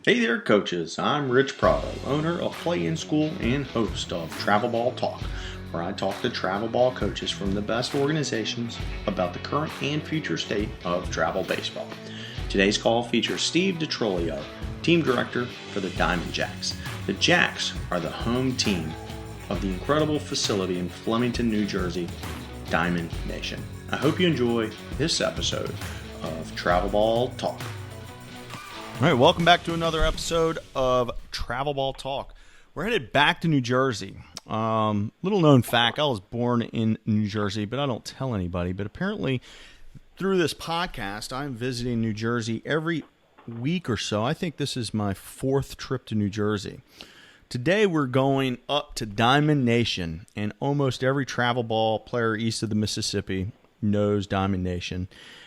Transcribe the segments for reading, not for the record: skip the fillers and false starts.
Hey there, coaches. I'm Rich Prado, owner of Play in School and host of Travel Ball Talk, where I talk to travel ball coaches from the best organizations about the current and future state of travel baseball. Today's call features Steve DiTrolio, team director for the Diamond Jacks. The Jacks are the home team of the incredible facility in Flemington, New Jersey, Diamond Nation. I hope you enjoy this episode of Travel Ball Talk. All right, welcome back to another episode of Travel Ball Talk. We're headed back to New Jersey. Little known fact, I was born in New Jersey, but I don't tell anybody. But apparently, through this podcast, I'm visiting New Jersey every week or so. I think this is my fourth trip to New Jersey. Today, we're going up to Diamond Nation, and almost every travel ball player east of the Mississippi knows Diamond Nation.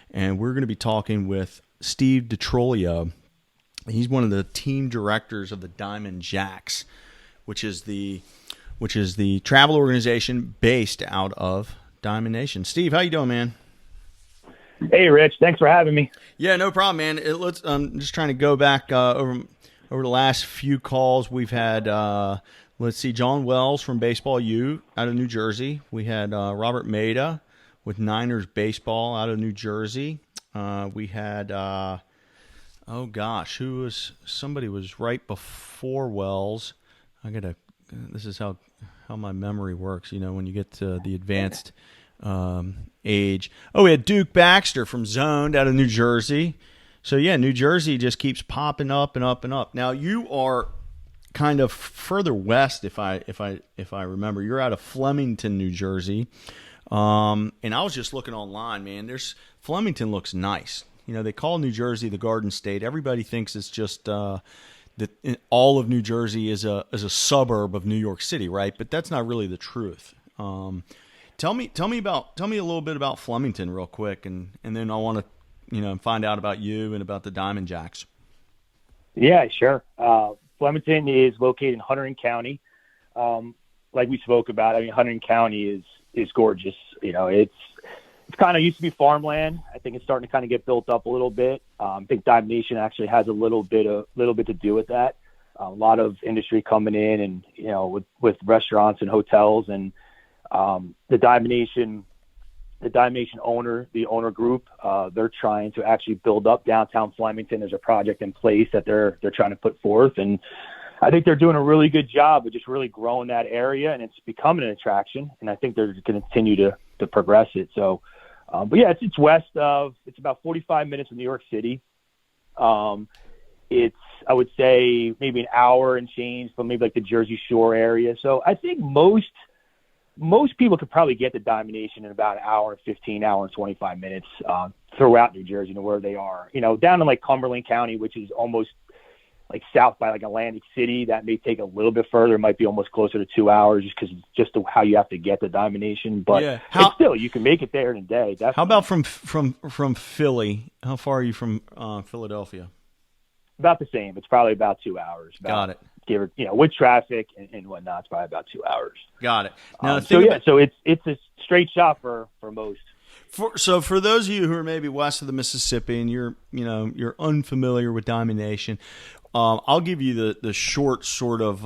And we're going to be talking with Steve DiTrolio. He's one of the team directors of the Diamond Jacks, which is the travel organization based out of Diamond Nation. Steve, how you doing, man? Hey, Rich. Thanks for having me. Yeah, no problem, man. I'm just trying to go back over the last few calls. We've had, John Wells from Baseball U out of New Jersey. We had Robert Maida with Niners Baseball out of New Jersey. We had... somebody was right before Wells. This is how my memory works, when you get to the advanced age. Oh, we had Duke Baxter from Zoned out of New Jersey. So yeah, New Jersey just keeps popping up and up and up. Now you are kind of further west, if I remember. You're out of Flemington, New Jersey. And I was just looking online, man. Flemington looks nice. They call New Jersey the Garden State. Everybody thinks it's just that all of New Jersey is a suburb of New York City, right? But that's not really the truth. Tell me a little bit about Flemington real quick, and then I want to find out about you and about the Diamond Jacks. Yeah, sure. Flemington is located in Hunterdon County. Like we spoke about, Hunterdon County is gorgeous. It's kind of used to be farmland. I think it's starting to kind of get built up a little bit. I think Diamond Nation actually has a little bit to do with that. A lot of industry coming in, and with restaurants and hotels, and the Diamond Nation owner, the owner group, they're trying to actually build up downtown Flemington. There's a project in place that they're trying to put forth, and I think they're doing a really good job of just really growing that area, and it's becoming an attraction. And I think they're going to continue to progress it. So. But yeah, it's about 45 minutes from New York City. It's, I would say, maybe an hour and change from maybe like the Jersey Shore area. So I think most people could probably get to Diamond Nation in about an hour and 15, hour and 25 minutes throughout New Jersey to where they are. Down in like Cumberland County, which is almost like south by like Atlantic City, that may take a little bit further. It might be almost closer to 2 hours just how you have to get to Diamond Nation. But yeah. Still, you can make it there in a day. Definitely. How about from Philly? How far are you from Philadelphia? About the same. It's probably about 2 hours. Got it. With traffic and whatnot, it's probably about 2 hours. Got it. Now, so it's a straight shot for most. So for those of you who are maybe west of the Mississippi and you're unfamiliar with Diamond Nation, I'll give you the short sort of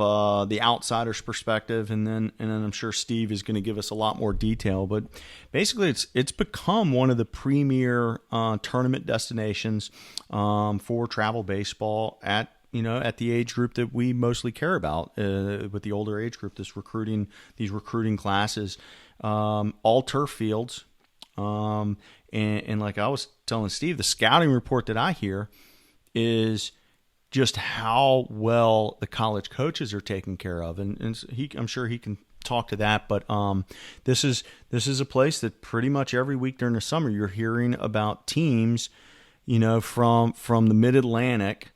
the outsider's perspective, and then I'm sure Steve is going to give us a lot more detail. But basically, it's become one of the premier tournament destinations for travel baseball at the age group that we mostly care about, with the older age group. These recruiting classes, all turf fields, and like I was telling Steve, the scouting report that I hear is just how well the college coaches are taken care of, and I'm sure he can talk to that. But this is a place that pretty much every week during the summer you're hearing about teams, from the Mid-Atlantic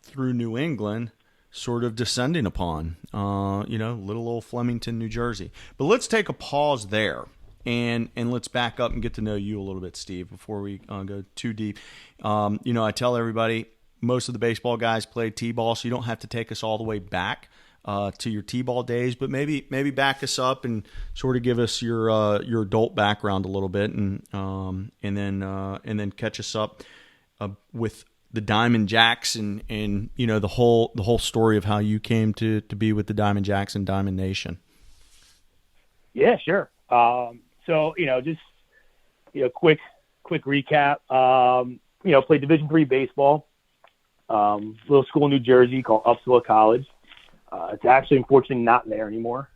through New England, sort of descending upon, little old Flemington, New Jersey. But let's take a pause there. And let's back up and get to know you a little bit, Steve, before we go too deep. I tell everybody, most of the baseball guys play T-ball, so you don't have to take us all the way back to your T-ball days, but maybe back us up and sort of give us your adult background a little bit, and then catch us up with the Diamond Jacks and the whole story of how you came to be with the Diamond Jacks and Diamond Nation. Yeah, sure. So just quick recap. Played Division III baseball. Little school in New Jersey called Upsala College. It's actually unfortunately not there anymore.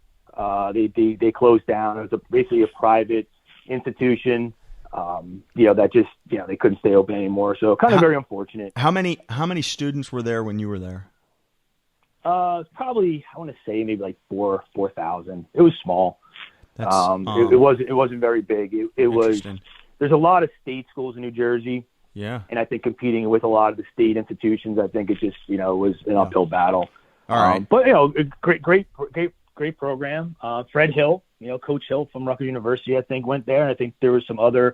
They closed down. It was basically a private institution. That just they couldn't stay open anymore. So kind of very unfortunate. How many students were there when you were there? It's probably, I want to say maybe like 4,000. It was small. That's, it wasn't very big. It was. There's a lot of state schools in New Jersey. Yeah. And I think competing with a lot of the state institutions, I think it just was an uphill battle. All right. But great program. Fred Hill, Coach Hill from Rutgers University, I think went there. And I think there were some other,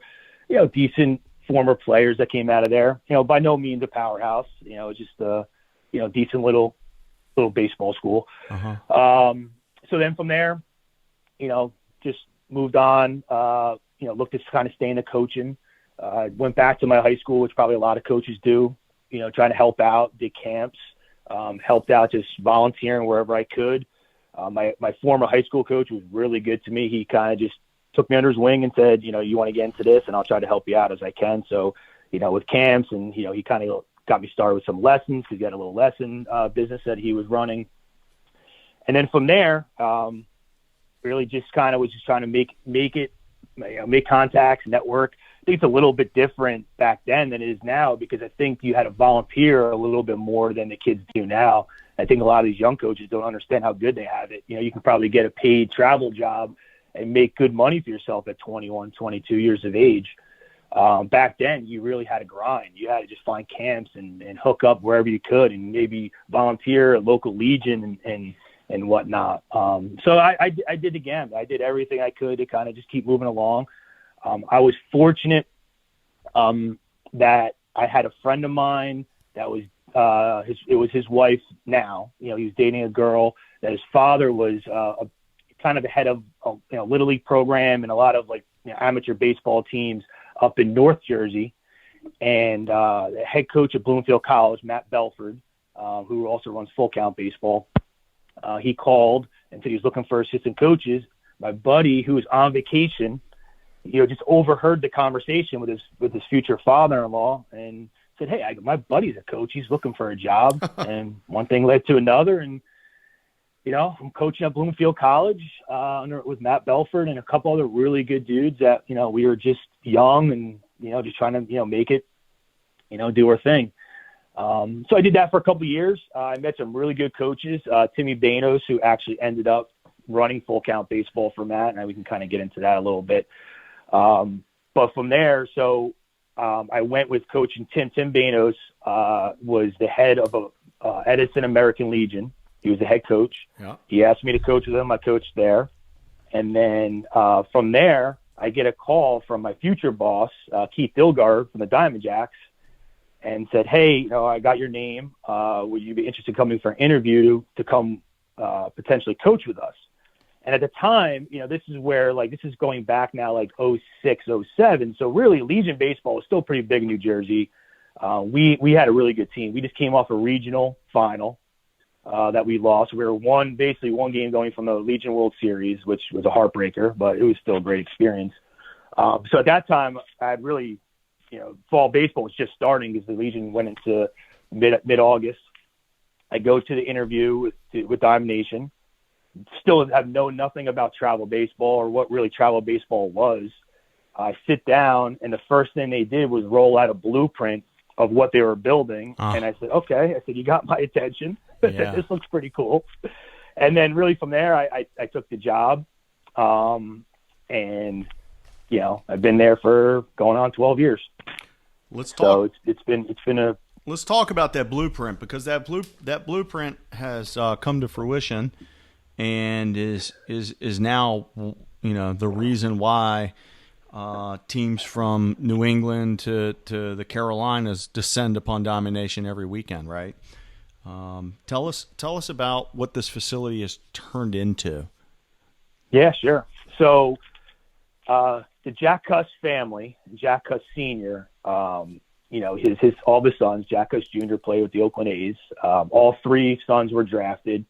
decent former players that came out of there. By no means a powerhouse. Just a, decent little baseball school. Uh-huh. So then from there, just moved on. Looked to kind of stay in the coaching. Went back to my high school, which probably a lot of coaches do. Trying to help out, did camps, helped out just volunteering wherever I could. My former high school coach was really good to me. He kind of just took me under his wing and said, you want to get into this, and I'll try to help you out as I can. So, with camps, and he kind of got me started with some lessons because he had a little lesson business that he was running. And then from there, really just kind of was just trying to make contacts, network. I think it's a little bit different back then than it is now because I think you had to volunteer a little bit more than the kids do now. I think a lot of these young coaches don't understand how good they have it. You can probably get a paid travel job and make good money for yourself at 21, 22 years of age. Back then, you really had to grind. You had to just find camps and hook up wherever you could and maybe volunteer at local legion and whatnot. So I did the gamut. I did everything I could to kind of just keep moving along. I was fortunate that I had a friend of mine that was it was his wife now. He was dating a girl that his father was kind of the head of Little League program and a lot of amateur baseball teams up in North Jersey. And the head coach at Bloomfield College, Matt Belford, who also runs Full Count Baseball, he called and said he was looking for assistant coaches. My buddy, who was on vacation, just overheard the conversation with his future father-in-law and said, "Hey, my buddy's a coach. He's looking for a job." And one thing led to another. And, I'm coaching at Bloomfield College with Matt Belford and a couple other really good dudes that, we were just young and, just trying to, make it, do our thing. So I did that for a couple of years. I met some really good coaches, Timmy Banos, who actually ended up running Full Count Baseball for Matt, and we can kind of get into that a little bit. But from there, I went with Coach Tim. Tim Banos was the head of Edison American Legion. He was the head coach. Yeah. He asked me to coach with him. I coached there. And then from there, I get a call from my future boss, Keith Dilgard from the Diamond Jacks, and said, "Hey, I got your name. Would you be interested in coming for an interview to come potentially coach with us?" And at the time, this is where, this is going back now, 06, 07. So really, Legion baseball was still pretty big in New Jersey. We had a really good team. We just came off a regional final that we lost. We were basically one game going from the Legion World Series, which was a heartbreaker, but it was still a great experience. So at that time, I had really, fall baseball was just starting because the Legion went into mid-August. I go to the interview with Diamond Nation. Still have known nothing about travel baseball or what really travel baseball was. I sit down, and the first thing they did was roll out a blueprint of what they were building. And I said, "Okay." I said, "You got my attention. Yeah. This looks pretty cool." And then really from there, I took the job. And, I've been there for going on 12 years. Let's talk. So it's been a. Let's talk about that blueprint because that blueprint has come to fruition and is now the reason why teams from New England to the Carolinas descend upon domination every weekend, right? Tell us about what this facility has turned into. Yeah, sure. So the Jack Cuss family, Jack Cuss Sr., his all the sons. Jack Cuss Jr. played with the Oakland A's. All three sons were drafted.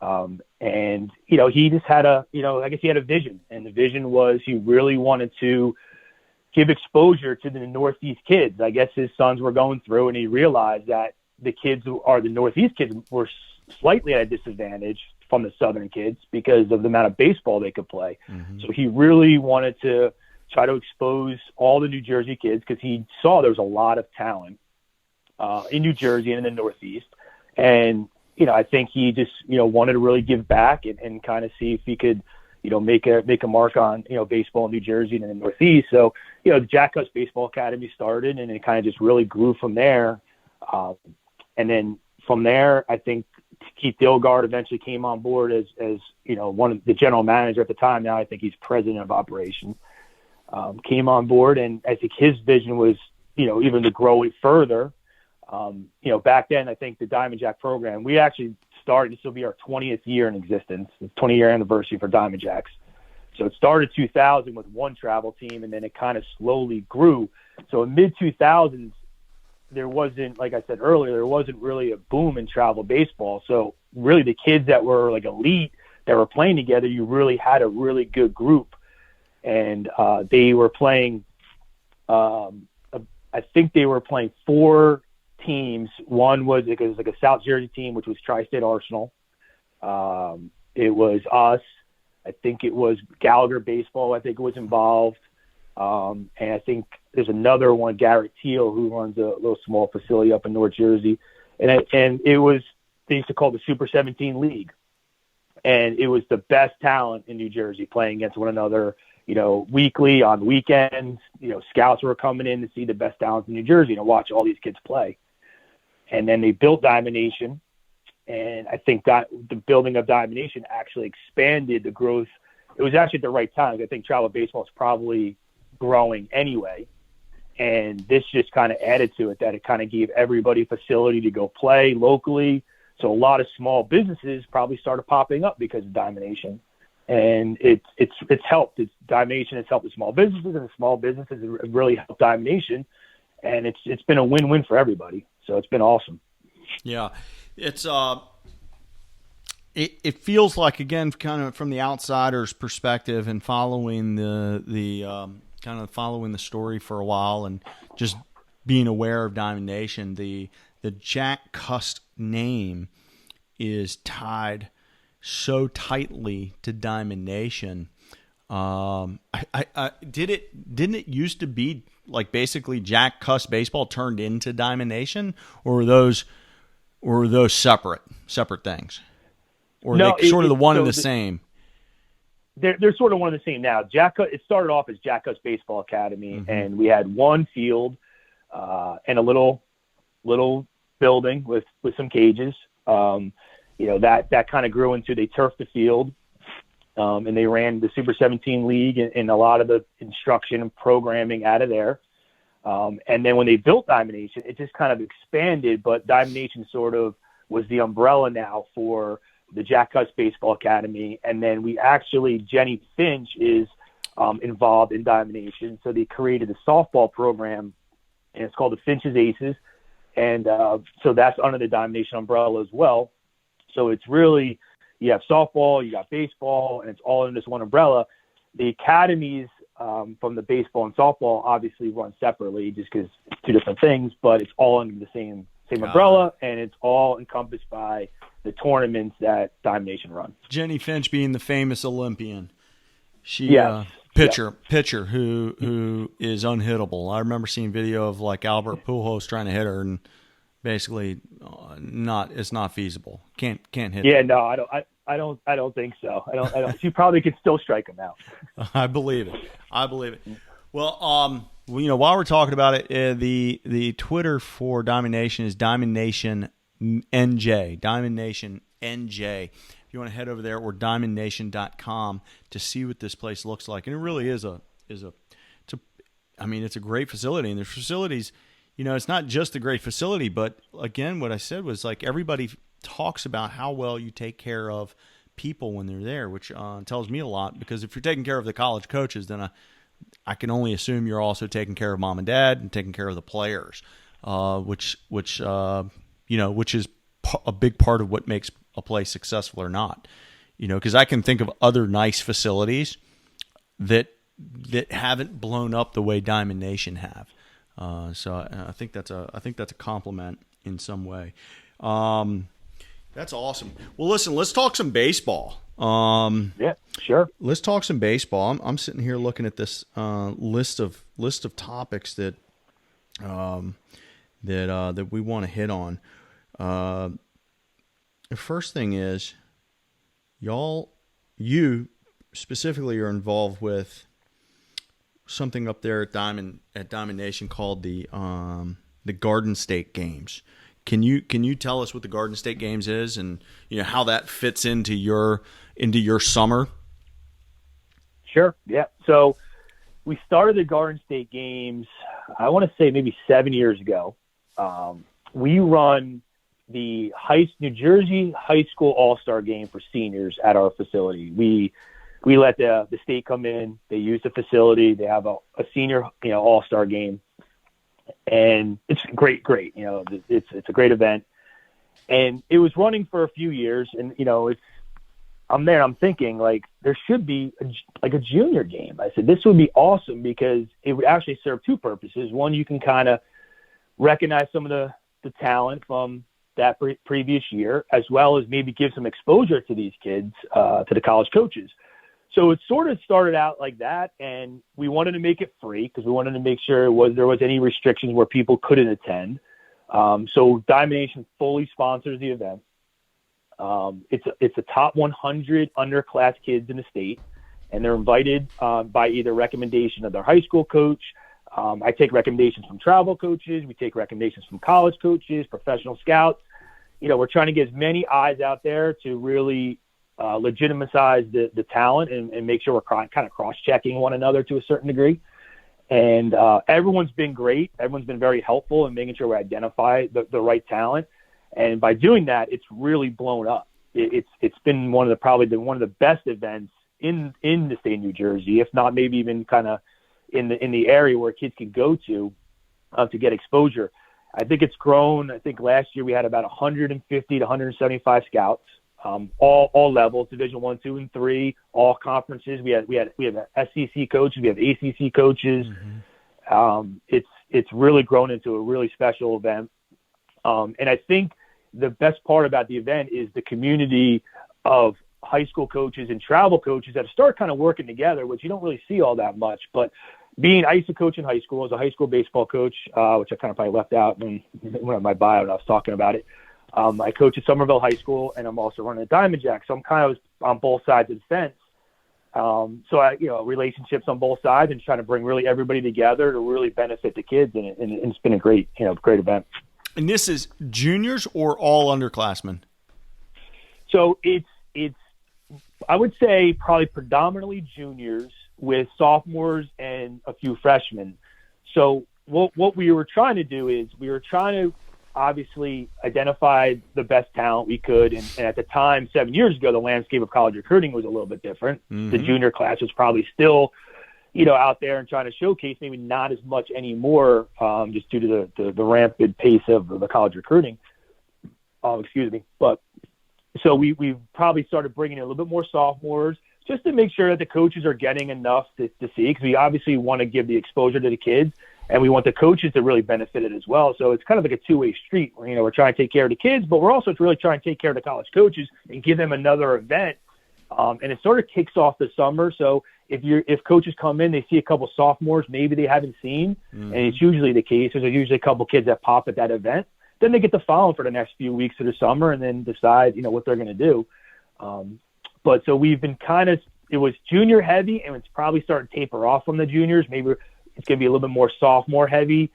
And he just had I guess he had a vision, and the vision was he really wanted to give exposure to the Northeast kids. I guess his sons were going through, and he realized that the kids who are the Northeast kids were slightly at a disadvantage from the Southern kids because of the amount of baseball they could play. Mm-hmm. So he really wanted to try to expose all the New Jersey kids because he saw there was a lot of talent in New Jersey and in the Northeast. And, I think he just, wanted to really give back and kind of see if he could, make a mark on, baseball in New Jersey and in the Northeast. So, the Jack Cuss Baseball Academy started, and it kind of just really grew from there. And then from there, I think Keith Dilgard eventually came on board as one of the general manager at the time. Now I think he's president of operations. Came on board, and I think his vision was, even to grow it further. Back then, I think the Diamond Jack program, we actually started, this will be our 20th year in existence, the 20-year anniversary for Diamond Jacks. So it started 2000 with one travel team, and then it kind of slowly grew. So in mid-2000s, there wasn't, like I said earlier, there wasn't really a boom in travel baseball. So really the kids that were like elite that were playing together, you really had a really good group. And they were playing, I think they were playing 4 teams. One was like a South Jersey team, which was Tri-State Arsenal. It was us. I think it was Gallagher Baseball. I think it was involved. And I think there's another one, Garrett Teal, who runs a little small facility up in North Jersey. And it was, they used to call it the Super 17 League. And it was the best talent in New Jersey playing against one another, weekly, on weekends. Scouts were coming in to see the best talent in New Jersey and watch all these kids play. And then they built Diamond Nation. And I think that the building of Diamond Nation actually expanded the growth. It was actually at the right time. I think travel baseball is probably growing anyway. And this just kind of added to it, that it kind of gave everybody a facility to go play locally. So a lot of small businesses probably started popping up because of Diamond Nation. And it's helped. Diamond Nation has helped the small businesses, and the small businesses have really helped Diamond Nation. And it's been a win-win for everybody. So it's been awesome. Yeah. It's it feels like, again, kind of from the outsider's perspective and following the kind of following the story for a while and just being aware of Diamond Nation, the Jack Cuss name is tied so tightly to Diamond Nation. Didn't it used to be like basically Jack Cuss Baseball turned into Diamond Nation, or were those separate things, or no, they sort of the one and the same? They're sort of one and the same now. It started off as Jack Cuss Baseball Academy, mm-hmm. and we had one field and a little building with some cages. That kind of grew into, they turfed the field, and they ran the Super 17 League and a lot of the instruction and programming out of there. And then when they built Diamond Nation, it just kind of expanded, but Diamond Nation sort of was the umbrella now for the Jack Cuss Baseball Academy. And then Jenny Finch is involved in Diamond Nation. So they created a softball program, and it's called the Finch's Aces. And so that's under the Diamond Nation umbrella as well. So it's really, you have softball, you got baseball, and it's all in this one umbrella. The academies from the baseball and softball obviously run separately just because it's two different things, but it's all under the same umbrella, and it's all encompassed by the tournaments that Diamond Nation runs. Jenny Finch being the famous Olympian. She pitcher who is unhittable. I remember seeing video of like Albert Pujols trying to hit her, and basically it's not feasible. Can't hit. Yeah, her. No, I don't think so. I don't. She probably could still strike him out. I believe it. Well, while we're talking about it, the Twitter for Diamond Nation is Diamond Nation NJ. Diamond Nation NJ. If you want to head over there, or diamondnation.com to see what this place looks like, and it really is it's a great facility, and there's facilities. It's not just a great facility, but again, what I said was like everybody talks about how well you take care of people when they're there, which tells me a lot, because if you're taking care of the college coaches, then I can only assume you're also taking care of mom and dad and taking care of the players, which is a big part of what makes a place successful or not. Because I can think of other nice facilities that haven't blown up the way Diamond Nation have. So I think that's a compliment in some way. That's awesome. Well, listen, let's talk some baseball. Yeah, sure. Let's talk some baseball. I'm sitting here looking at this list of topics that we want to hit on. The first thing is, you specifically are involved with something up there at Diamond Nation called the Garden State Games. Can you tell us what the Garden State Games is, and how that fits into your summer? Sure. Yeah. So we started the Garden State Games, I want to say maybe 7 years ago. We run the New Jersey High School All-Star Game for seniors at our facility. We let the state come in. They use the facility. They have a senior All-Star Game. And it's great. It's a great event, and it was running for a few years. And I'm there. I'm thinking like there should be a junior game. I said this would be awesome because it would actually serve two purposes. One, you can kind of recognize some of the talent from that previous year, as well as maybe give some exposure to these kids, to the college coaches. So it sort of started out like that, and we wanted to make it free because we wanted to make sure there was any restrictions where people couldn't attend. So Diamond Nation fully sponsors the event. It's a top 100 underclass kids in the state, and they're invited by either recommendation of their high school coach. I take recommendations from travel coaches. We take recommendations from college coaches, professional scouts. We're trying to get as many eyes out there to really legitimize the talent and make sure we're kind of cross-checking one another to a certain degree. And everyone's been great. Everyone's been very helpful in making sure we identify the right talent. And by doing that, it's really blown up. It's been probably one of the best events in the state of New Jersey, if not maybe even kind of in the area where kids can go to get exposure. I think it's grown. I think last year we had about 150 to 175 scouts. All levels, Division 1, 2, and 3, all conferences. We have SEC coaches, we have ACC coaches. Mm-hmm. It's really grown into a really special event. And I think the best part about the event is the community of high school coaches and travel coaches that start kind of working together, which you don't really see all that much. But I used to coach in high school as a high school baseball coach, which I kind of probably left out in my bio when I was talking about it. I coach at Somerville High School, and I'm also running a Diamond Jack, so I'm kind of on both sides of the fence. Relationships on both sides and trying to bring really everybody together to really benefit the kids, and it's been a great event. And this is juniors or all underclassmen? So it's I would say probably predominantly juniors with sophomores and a few freshmen. So what we were trying to do is we were trying to obviously identify the best talent we could. And at the time, 7 years ago, the landscape of college recruiting was a little bit different. Mm-hmm. The junior class was probably still, out there and trying to showcase, maybe not as much anymore, just due to the rampant pace of the college recruiting. But so we probably started bringing in a little bit more sophomores just to make sure that the coaches are getting enough to see, because we obviously want to give the exposure to the kids, and we want the coaches to really benefit it as well. So it's kind of like a two-way street where, we're trying to take care of the kids, but we're also really trying to take care of the college coaches and give them another event. And it sort of kicks off the summer. So if coaches come in, they see a couple sophomores maybe they haven't seen, mm-hmm. and it's usually the case. There's usually a couple kids that pop at that event. Then they get to follow them for the next few weeks of the summer and then decide, what they're going to do. But so we've been it was junior heavy, and it's probably starting to taper off from the juniors. Maybe it's going to be a little bit more sophomore heavy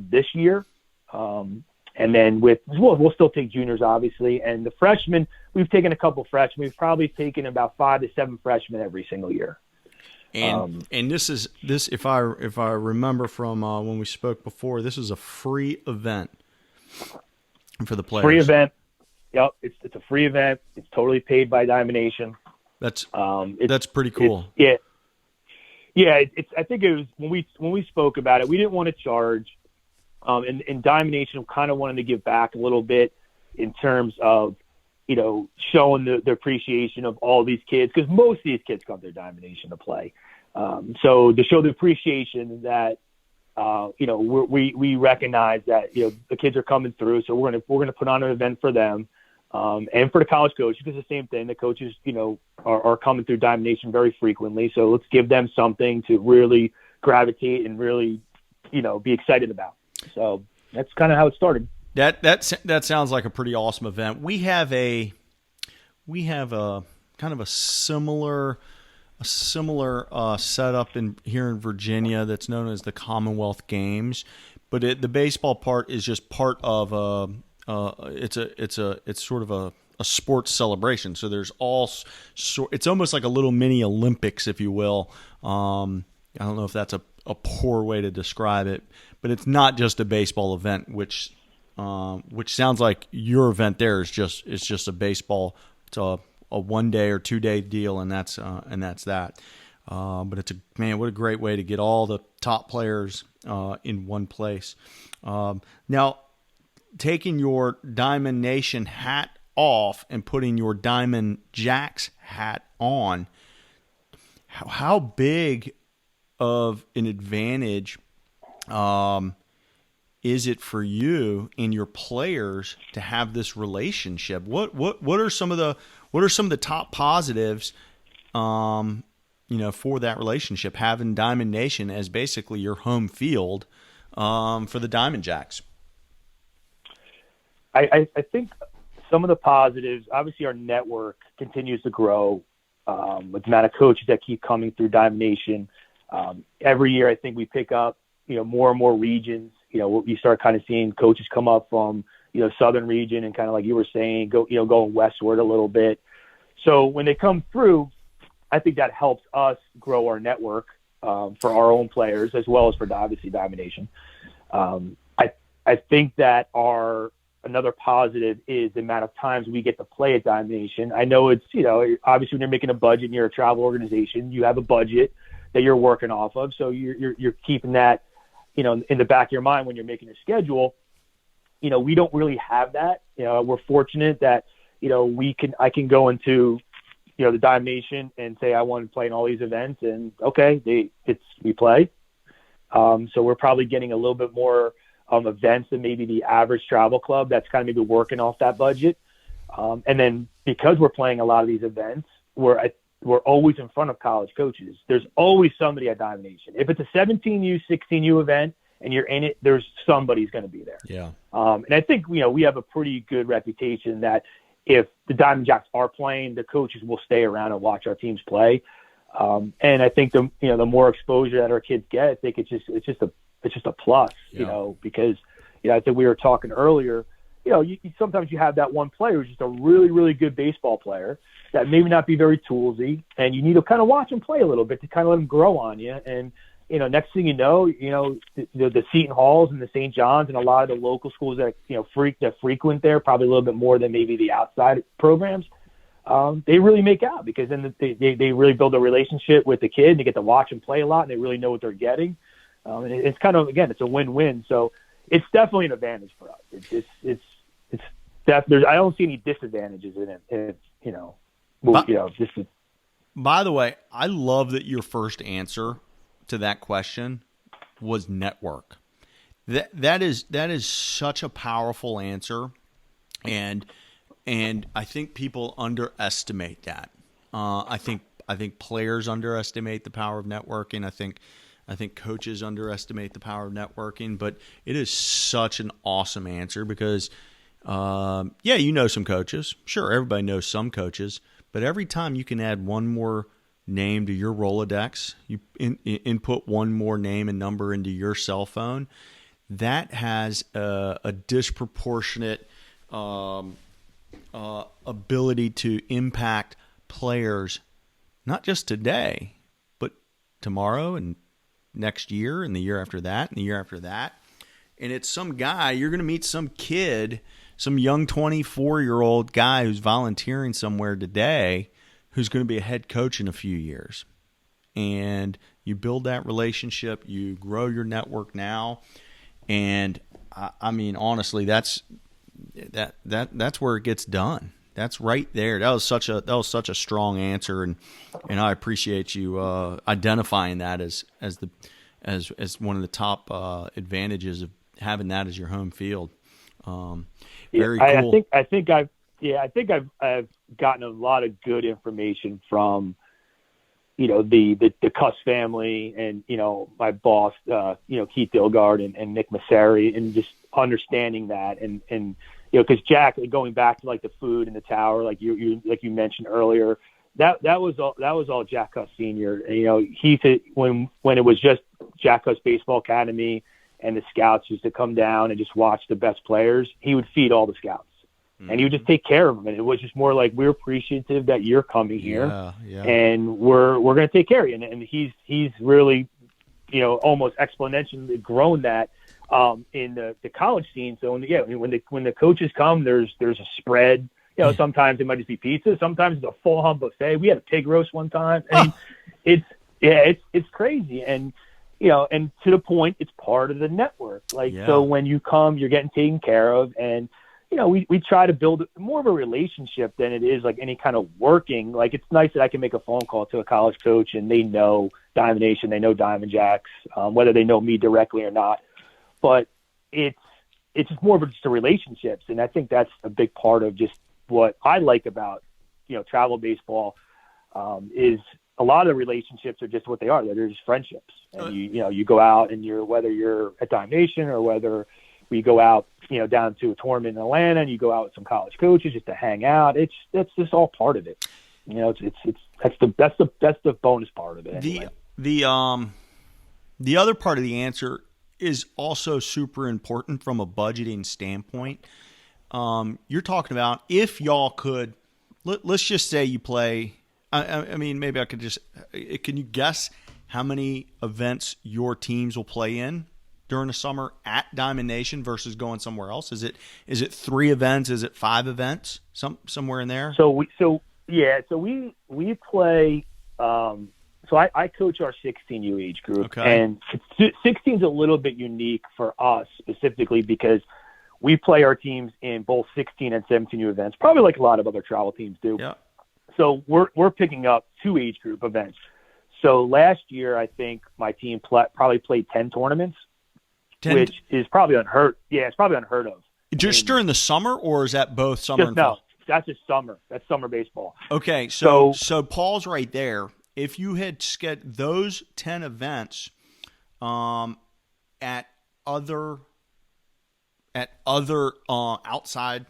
this year. And then we'll still take juniors, obviously. And the freshmen, we've taken a couple freshmen. We've probably taken about 5 to 7 freshmen every single year. And this, if I remember from when we spoke before, this is a free event for the players. Free event. Yep, it's a free event. It's totally paid by Diamond Nation. That's pretty cool. Yeah, Yeah, I think it was when we spoke about it, we didn't want to charge, and Diamond Nation kind of wanted to give back a little bit in terms of, showing the appreciation of all these kids, because most of these kids come to Diamond Nation to play. So to show the appreciation that, we recognize that, the kids are coming through, so we're gonna put on an event for them, and for the college coaches, because the same thing. The coaches, are coming through Diamond Nation very frequently, so let's give them something to really gravitate and really, be excited about. So that's kind of how it started. That sounds like a pretty awesome event. We have a kind of a similar setup here in Virginia that's known as the Commonwealth Games, but the baseball part is just part of it's sort of a sports celebration. So there's it's almost like a little mini Olympics, if you will. I don't know if that's a poor way to describe it, but it's not just a baseball event, which sounds like your event there is just a baseball. It's a 1 day or 2 day deal, and that's that. But what a great way to get all the top players in one place. Now, taking your Diamond Nation hat off and putting your Diamond Jacks hat on, how big of an advantage is it for you and your players to have this relationship? What are some of the top positives, for that relationship, having Diamond Nation as basically your home field for the Diamond Jacks? I think some of the positives, obviously our network continues to grow with the amount of coaches that keep coming through Diamond Nation. Every year I think we pick up, more and more regions. You start kind of seeing coaches come up from, southern region and kind of like you were saying, going westward a little bit. So when they come through, I think that helps us grow our network for our own players as well as for obviously Diamond Nation. I think that another positive is the amount of times we get to play at Diamond Nation. I know it's, obviously when you're making a budget and you're a travel organization, you have a budget that you're working off of. So you're keeping that, in the back of your mind when you're making your schedule. We don't really have that. We're fortunate that, I can go into, the Diamond Nation and say, I want to play in all these events, and okay, we play. So we're probably getting a little bit more events than maybe the average travel club that's kind of maybe working off that budget. And then because we're playing a lot of these events, we're always in front of college coaches. There's always somebody at Diamond Nation. If it's a 17U, 16U event and you're in it, there's somebody's going to be there. Yeah. And I think, we have a pretty good reputation that if the Diamond Jacks are playing, the coaches will stay around and watch our teams play. And I think the more exposure that our kids get, I think it's just a plus, yeah. Because, I think we were talking earlier, sometimes you have that one player who's just a really, really good baseball player that maybe not be very toolsy, and you need to kind of watch him play a little bit to kind of let him grow on you. And, next thing the Seton Halls and the St. John's and a lot of the local schools that, that frequent there, probably a little bit more than maybe the outside programs, they really make out because then they really build a relationship with the kid and they get to watch him play a lot and they really know what they're getting. And it's kind of, again, it's a win-win. So it's definitely an advantage for us. I don't see any disadvantages in it. By the way, I love that your first answer to that question was network. That is such a powerful answer, and I think people underestimate that. I think players underestimate the power of networking. I think coaches underestimate the power of networking, but it is such an awesome answer because, some coaches. Sure, everybody knows some coaches, but every time you can add one more name to your Rolodex, you input one more name and number into your cell phone, that has a disproportionate ability to impact players, not just today, but tomorrow and next year and the year after that and the year after that. And it's some guy, you're going to meet some kid, some young 24-year-old guy who's volunteering somewhere today who's going to be a head coach in a few years. And, You build that relationship. You grow your network now, and I mean, honestly, that's where it gets done. That's right there. That was such a strong answer, and I appreciate you identifying that as one of the top advantages of having that as your home field. Very cool. I think I've gotten a lot of good information from, you know, the Cuss family and, you know, my boss, you know, Keith Dilgard and Nick Masseri, and just understanding that and you know, because Jack, going back to like the food in the tower, like you mentioned earlier, that was all Jack Cuss Senior. And, you know, when it was just Jack Cuss Baseball Academy and the scouts used to come down and just watch the best players, he would feed all the scouts. And he would just take care of them. And it was just more like, we're appreciative that you're coming here, and we're going to take care of you. And he's really, you know, almost exponentially grown that in the college scene. So when the coaches come, there's a spread. You know, sometimes it might just be pizza. Sometimes it's a full hum buffet. We had a pig roast one time. I mean, it's crazy. And, you know, and to the point, it's part of the network. Like, so when you come, you're getting taken care of. And, you know, we try to build more of a relationship than it is like any kind of working. Like, it's nice that I can make a phone call to a college coach and they know Diamond Nation, they know Diamond Jacks, whether they know me directly or not. But it's just more of just the relationships. And I think that's a big part of just what I like about, you know, travel baseball, is a lot of the relationships are just what they are. They're just friendships. And you go out and whether you're at Diamond Nation or whether we go out, you know, down to a tournament in Atlanta and you go out with some college coaches just to hang out. That's just all part of it. You know, that's the bonus part of it. Anyway. The other part of the answer is also super important from a budgeting standpoint. You're talking about if y'all could, let's just say you play. I mean, maybe I could just. Can you guess how many events your teams will play in during the summer at Diamond Nation versus going somewhere else? Is it 3 events? Is it 5 events? Somewhere in there. So we play. So I coach our 16U age group, okay. And 16 is a little bit unique for us specifically because we play our teams in both 16 and 17U events, probably like a lot of other travel teams do. Yeah. So we're picking up 2 age group events. So last year, I think my team probably played 10 tournaments, which is probably unheard. Yeah, it's probably unheard of. Just during the summer, or is that both summer and fall? No, that's just summer. That's summer baseball. Okay, so Paul's right there. If you had scheduled those 10 events at other outside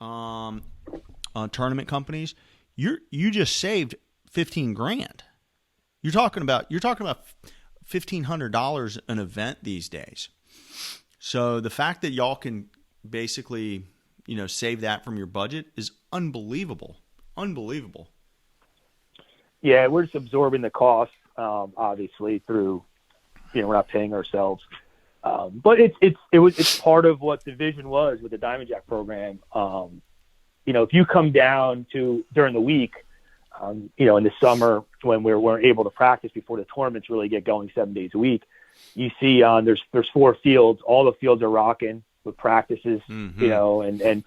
tournament companies, you just saved $15,000. You're talking about $1,500 an event these days. So the fact that y'all can basically, you know, save that from your budget is unbelievable. Unbelievable. Yeah, we're just absorbing the cost, obviously through, you know, we're not paying ourselves. But it's part of what the vision was with the Diamond Jack program. You know, if you come down to during the week, you know, in the summer when we're able to practice before the tournaments really get going 7 days a week, you see there's 4 fields. All the fields are rocking with practices, you know, and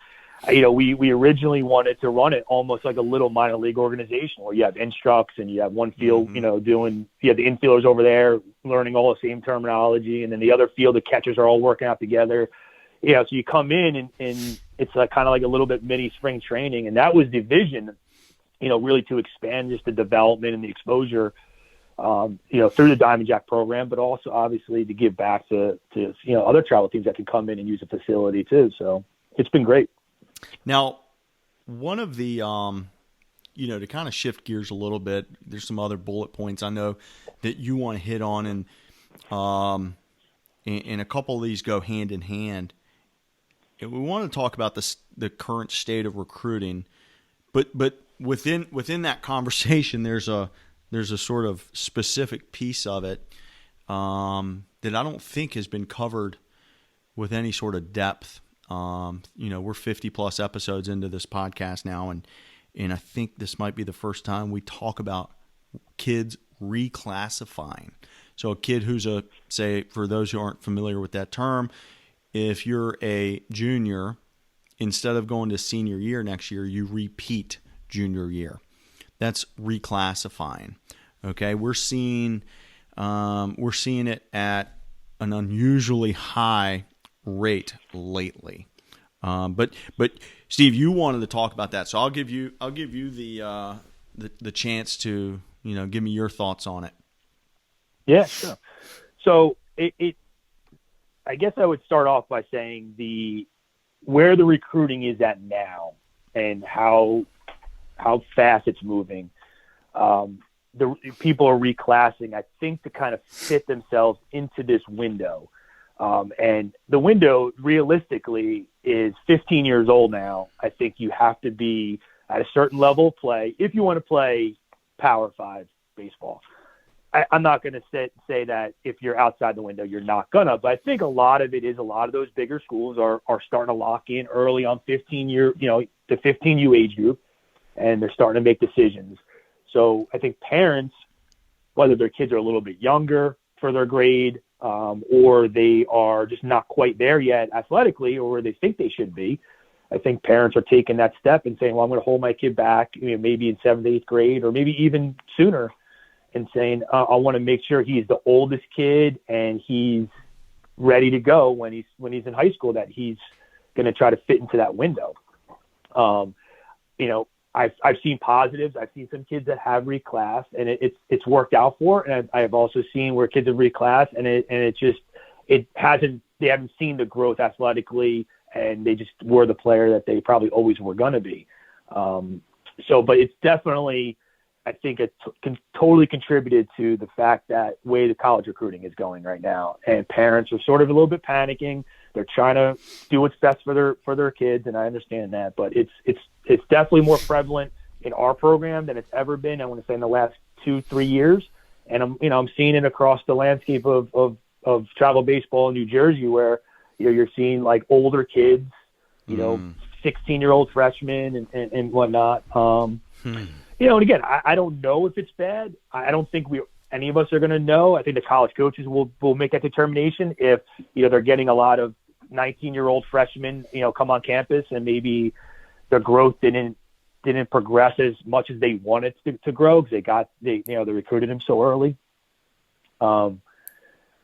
you know, we originally wanted to run it almost like a little minor league organization where you have instructs and you have one field, you know, you have the infielders over there learning all the same terminology. And then the other field, the catchers are all working out together. You know, so you come in and it's like kind of like a little bit mini spring training. And that was the vision, you know, really to expand just the development and the exposure, you know, through the Diamond Jack program, but also obviously to give back to, you know, other travel teams that can come in and use the facility too. So it's been great. Now, one of the, you know, to kind of shift gears a little bit, there's some other bullet points I know that you want to hit on, and a couple of these go hand in hand. And we want to talk about the current state of recruiting, but within that conversation, there's a sort of specific piece of it that I don't think has been covered with any sort of depth. You know, we're 50 plus episodes into this podcast now, and I think this might be the first time we talk about kids reclassifying. So a kid who's say, for those who aren't familiar with that term, if you're a junior, instead of going to senior year next year, you repeat junior year. That's reclassifying. Okay, we're seeing it at an unusually high rate lately. But Steve, you wanted to talk about that, so I'll give you the chance to give me your thoughts on it. Yeah, sure. So I guess I would start off by saying where the recruiting is at now and how fast it's moving. The people are reclassing, I think, to kind of fit themselves into this window. And the window realistically is 15 years old now. I think you have to be at a certain level of play if you want to play Power 5 baseball. I'm not going to say that if you're outside the window, you're not going to, but I think a lot of those bigger schools are starting to lock in early on the 15U age group, and they're starting to make decisions. So I think parents, whether their kids are a little bit younger for their grade, or they are just not quite there yet athletically, or where they think they should be, I think parents are taking that step and saying, well, I'm going to hold my kid back, maybe in 7th, 8th grade, or maybe even sooner, and saying, I want to make sure he's the oldest kid and he's ready to go when he's in high school, that he's going to try to fit into that window. I've seen positives. I've seen some kids that have reclassed and it's worked out for, and I've also seen where kids have reclassed and they haven't seen the growth athletically, and they just were the player that they probably always were going to be. But it's definitely, I think it totally contributed to the fact that way the college recruiting is going right now, and parents are sort of a little bit panicking. They're trying to do what's best for their kids, and I understand that. But it's definitely more prevalent in our program than it's ever been, I want to say, in the last 2-3 years. And I'm seeing it across the landscape of travel baseball in New Jersey, where you're seeing like older kids, 16-year-old freshmen and whatnot. And again, I don't know if it's bad. I don't think any of us are going to know. I think the college coaches will make that determination if they're getting a lot of 19-year-old freshmen come on campus and maybe their growth didn't progress as much as they wanted to grow because they recruited them so early. So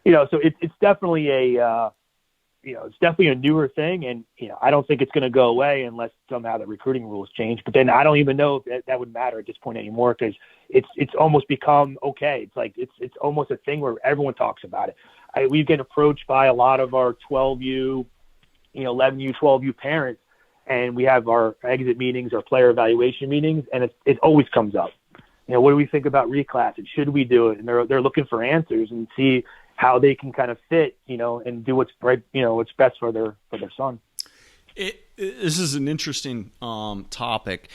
it's definitely it's definitely a newer thing, and I don't think it's going to go away unless somehow the recruiting rules change. But then I don't even know if that would matter at this point anymore, because it's almost become okay. It's like it's almost a thing where everyone talks about it. We get approached by a lot of our 12U, 11U, 12U parents, and we have our exit meetings, our player evaluation meetings, and it always comes up. What do we think about reclass? And should we do it? And they're looking for answers and see how they can kind of fit, and do what's right, what's best for their son. This is an interesting topic.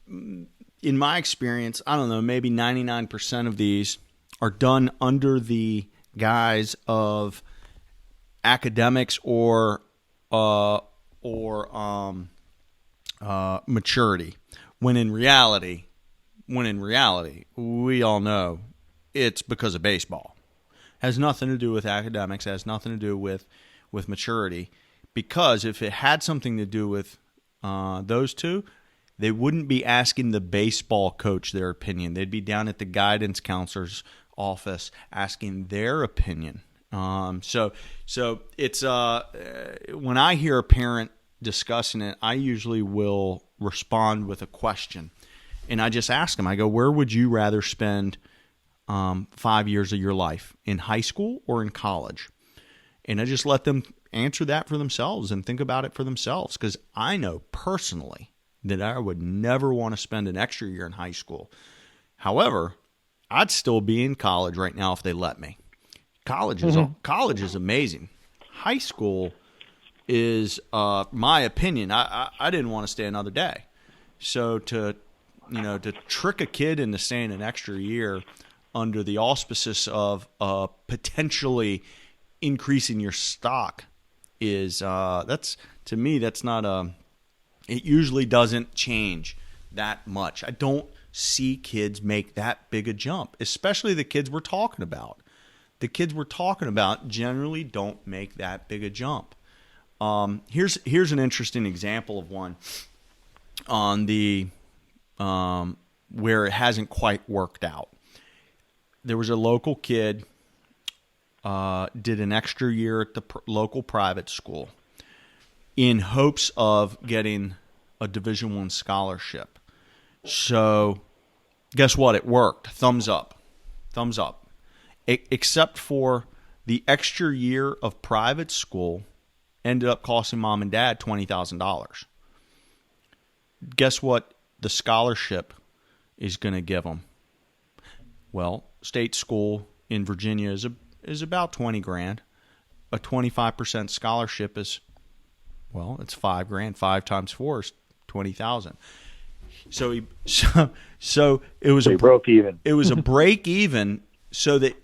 In my experience, I don't know, maybe 99% of these are done under the guise of academics or maturity. When in reality, we all know it's because of baseball. Has nothing to do with academics, has nothing to do with maturity, because if it had something to do with those two, they wouldn't be asking the baseball coach their opinion. They'd be down at the guidance counselor's office asking their opinion. So it's when I hear a parent discussing it, I usually will respond with a question, and I just ask them. I go, "Where would you rather spend 5 years of your life, in high school or in college?" And I just let them answer that for themselves and think about it for themselves, because I know personally that I would never want to spend an extra year in high school. However, I'd still be in college right now if they let me. College is amazing. High school is, my opinion, I didn't want to stay another day. So to trick a kid into staying an extra year under the auspices of potentially increasing your stock is that's, to me, that's not it usually doesn't change that much. I don't see kids make that big a jump, especially the kids we're talking about. The kids we're talking about generally don't make that big a jump. Here's an interesting example of one on the where it hasn't quite worked out. There was a local kid did an extra year at the local private school in hopes of getting a Division I scholarship. So guess what? It worked. Thumbs up. Thumbs up. Except for the extra year of private school ended up costing mom and dad $20,000. Guess what the scholarship is going to give them? Well, state school in Virginia is about $20,000. A 25% scholarship is, well, it's $5,000. 5 times 4 is $20,000. So it was they broke even. It was a break even, so that,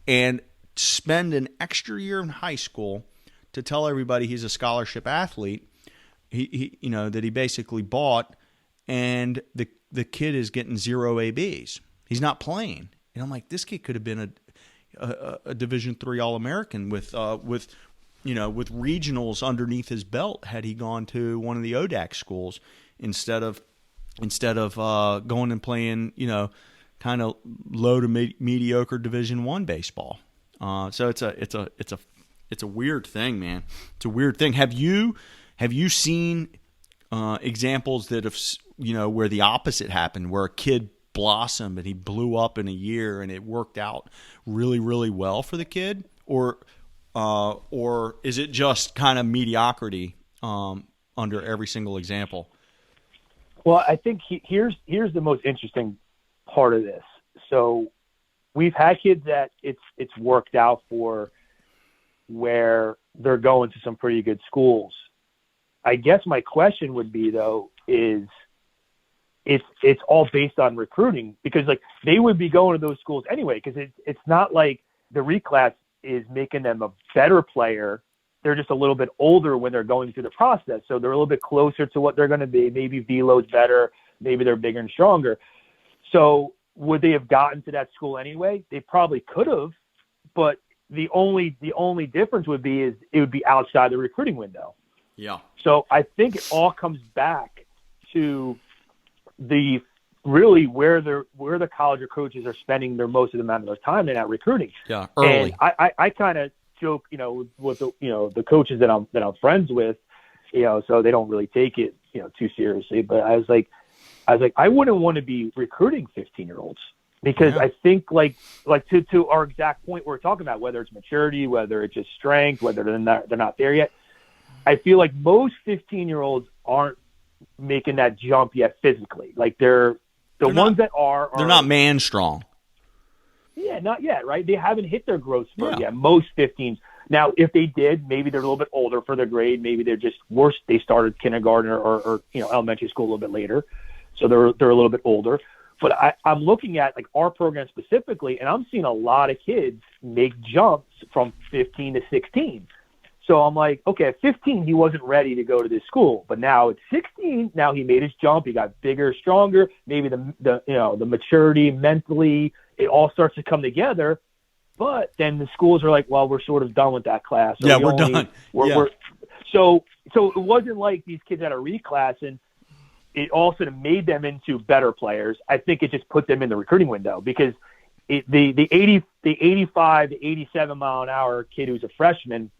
and spend an extra year in high school to tell everybody he's a scholarship athlete. He that he basically bought, and the kid is getting 0 ABs. He's not playing, and I'm like, this kid could have been a Division III All-American with regionals underneath his belt had he gone to one of the ODAC schools instead of going and playing, kind of low to mediocre Division I baseball. So it's a weird thing, man. It's a weird thing. Have you seen examples that have, where the opposite happened, where a kid blossomed and he blew up in a year and it worked out really, really well for the kid, or is it just kind of mediocrity under every single example? Well, I think here's the most interesting part of this. So we've had kids that it's worked out for, where they're going to some pretty good schools. I guess my question would be, though, is it's all based on recruiting, because like they would be going to those schools anyway, because it's not like the reclass is making them a better player. They're just a little bit older when they're going through the process. So they're a little bit closer to what they're going to be. Maybe velo's better. Maybe they're bigger and stronger. So would they have gotten to that school anyway? They probably could have, but the only difference would be is it would be outside the recruiting window. Yeah. So I think it all comes back to the really where the college coaches are spending their most of the amount of their time in that recruiting. Yeah, early. And I kind of joke, with the coaches that I'm friends with, so they don't really take it, too seriously. But I was like, I wouldn't want to be recruiting 15-year-olds, because I think like to our exact point we're talking about, whether it's maturity, whether it's just strength, whether they're not there yet. I feel like most 15-year-olds aren't making that jump yet physically. Like they're ones that are they're not man strong. Yeah, not yet, right? They haven't hit their growth spurt yet. Most 15s. Now, if they did, maybe they're a little bit older for their grade. Maybe they're just worse. They started kindergarten or elementary school a little bit later, so they're a little bit older. But I'm looking at like our program specifically, and I'm seeing a lot of kids make jumps from 15 to 16. So I'm like, okay, at 15 he wasn't ready to go to this school, but now at 16, now he made his jump. He got bigger, stronger. Maybe the maturity mentally, it all starts to come together. But then the schools are like, well, we're sort of done with that class. So we're done. So it wasn't like these kids had a reclass and it all sort of made them into better players. I think it just put them in the recruiting window, because the 85 to 87 mile an hour kid who's a freshman,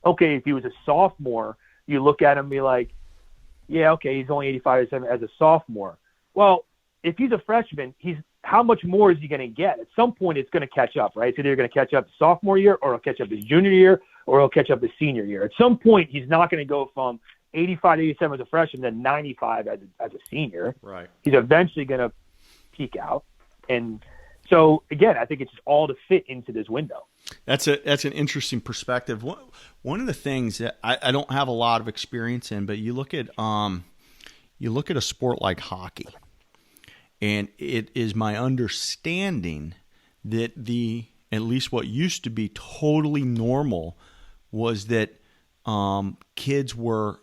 okay, if he was a sophomore, you look at him and be like, yeah, okay, he's only 85 to 87 as a sophomore. Well, if he's a freshman, how much more is he going to get? At some point, it's going to catch up, right? It's either going to catch up sophomore year, or it'll catch up his junior year, or it'll catch up his senior year. At some point, he's not going to go from 85 to 87 as a freshman, then 95 as a senior. Right. He's eventually going to peak out. And so, again, I think it's just all to fit into this window. That's an interesting perspective. One of the things that I don't have a lot of experience in, but you look at a sport like hockey, and it is my understanding that at least what used to be totally normal was that kids were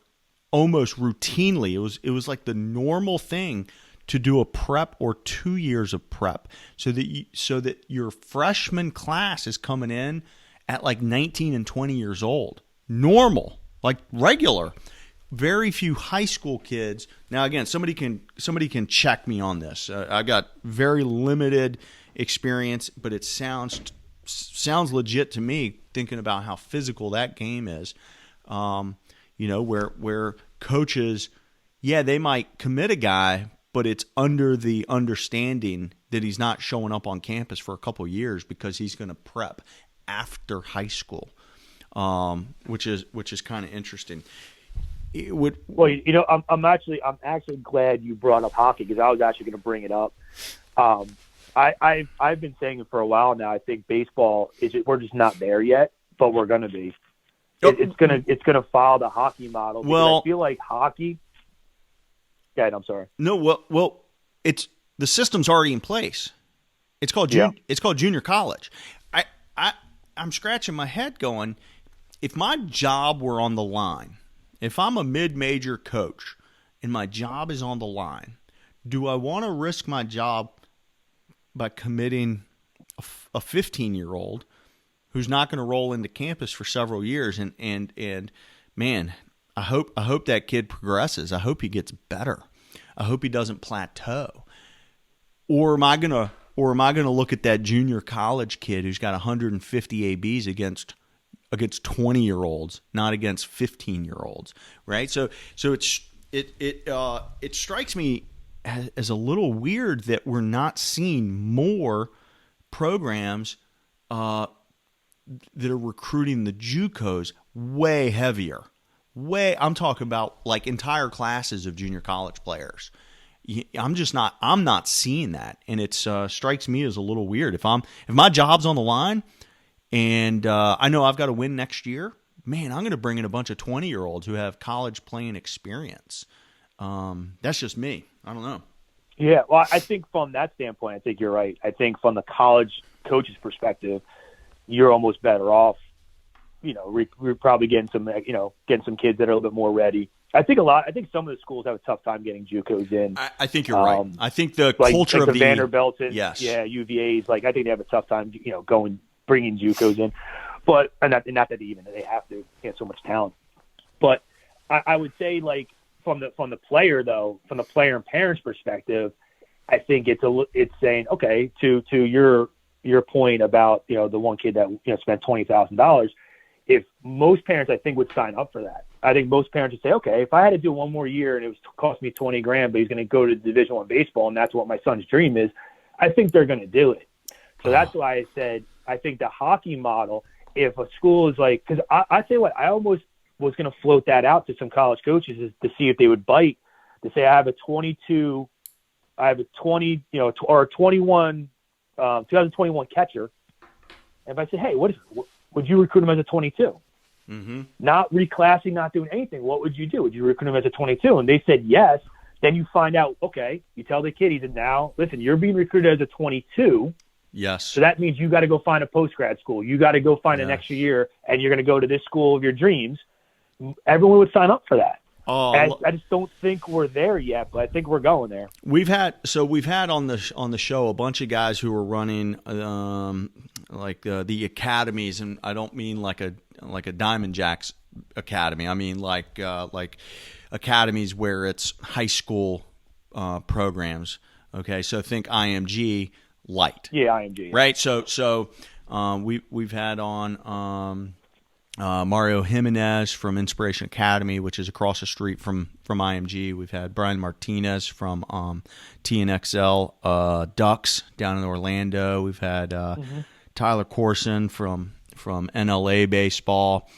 almost routinely, it was like the normal thing to do a prep or 2 years of prep, so that your freshman class is coming in at like 19 and 20 years old. Normal, like regular. Very few high school kids. Now, again, somebody can check me on this. I got very limited experience, but it sounds legit to me, thinking about how physical that game is. Where coaches, they might commit a guy, but it's under the understanding that he's not showing up on campus for a couple of years because he's going to prep after high school, which is kind of interesting. I'm actually glad you brought up hockey, because I was actually going to bring it up. I've been saying it for a while now. I think baseball we're just not there yet, but we're going to be. It's gonna follow the hockey model. Well, I feel like hockey. Yeah, I'm sorry. No, well, it's the system's already in place. It's called junior college. I'm scratching my head, going, if my job were on the line. If I'm a mid-major coach and my job is on the line, do I want to risk my job by committing a 15-year-old who's not going to roll into campus for several years? And man, I hope that kid progresses. I hope he gets better. I hope he doesn't plateau. Or am I going to look at that junior college kid who's got 150 ABs against 20-year-olds, not against 15-year-olds, right? So it strikes me as a little weird that we're not seeing more programs that are recruiting the JUCOs way heavier. I'm talking about like entire classes of junior college players. I'm not seeing that, and it strikes me as a little weird. If my job's on the line, and I know I've got to win next year, man, I'm going to bring in a bunch of 20-year-olds who have college playing experience. That's just me. I don't know. Yeah, well, I think from that standpoint, I think you're right. I think from the college coach's perspective, you're almost better off. We're probably getting some kids that are a little bit more ready. I think some of the schools have a tough time getting JUCOs in. I think you're right. I think the culture of the Vanderbilts, yes, UVA's, I think they have a tough time, bringing JUCOs in, but not that they have to. So much talent. But I would say, from the player though, from the player and parents' perspective, I think it's saying, okay, to your point about the one kid that spent $20,000. If most parents, I think, would sign up for that. I think most parents would say, okay, if I had to do one more year and it was cost me $20,000, but he's going to go to Division I baseball, and that's what my son's dream is, I think they're going to do it. So that's why I said I think the hockey model. If a school is because I tell you what, I almost was going to float that out to some college coaches is to see if they would bite. To say I have a 20 or a 21, 2021 catcher, and if I say, hey, would you recruit him as a 22? Mm-hmm. Not reclassing, not doing anything. What would you do? Would you recruit him as a 22? And they said yes. Then you find out, okay, you tell the kid, he said, now, listen, you're being recruited as a 22. Yes. So that means you got to go find a post-grad school. You got to go find an extra year, and you're going to go to this school of your dreams. Everyone would sign up for that. I just don't think we're there yet, but I think we're going there. We've had on the show a bunch of guys who are running the academies, and I don't mean like a Diamond Jacks academy. I mean like academies where it's high school programs. Okay, so think IMG light. Yeah, IMG. Right. So we've had on. Mario Jimenez from Inspiration Academy, which is across the street from IMG. We've had Brian Martinez from TNXL Ducks down in Orlando. We've had Tyler Corson from NLA Baseball.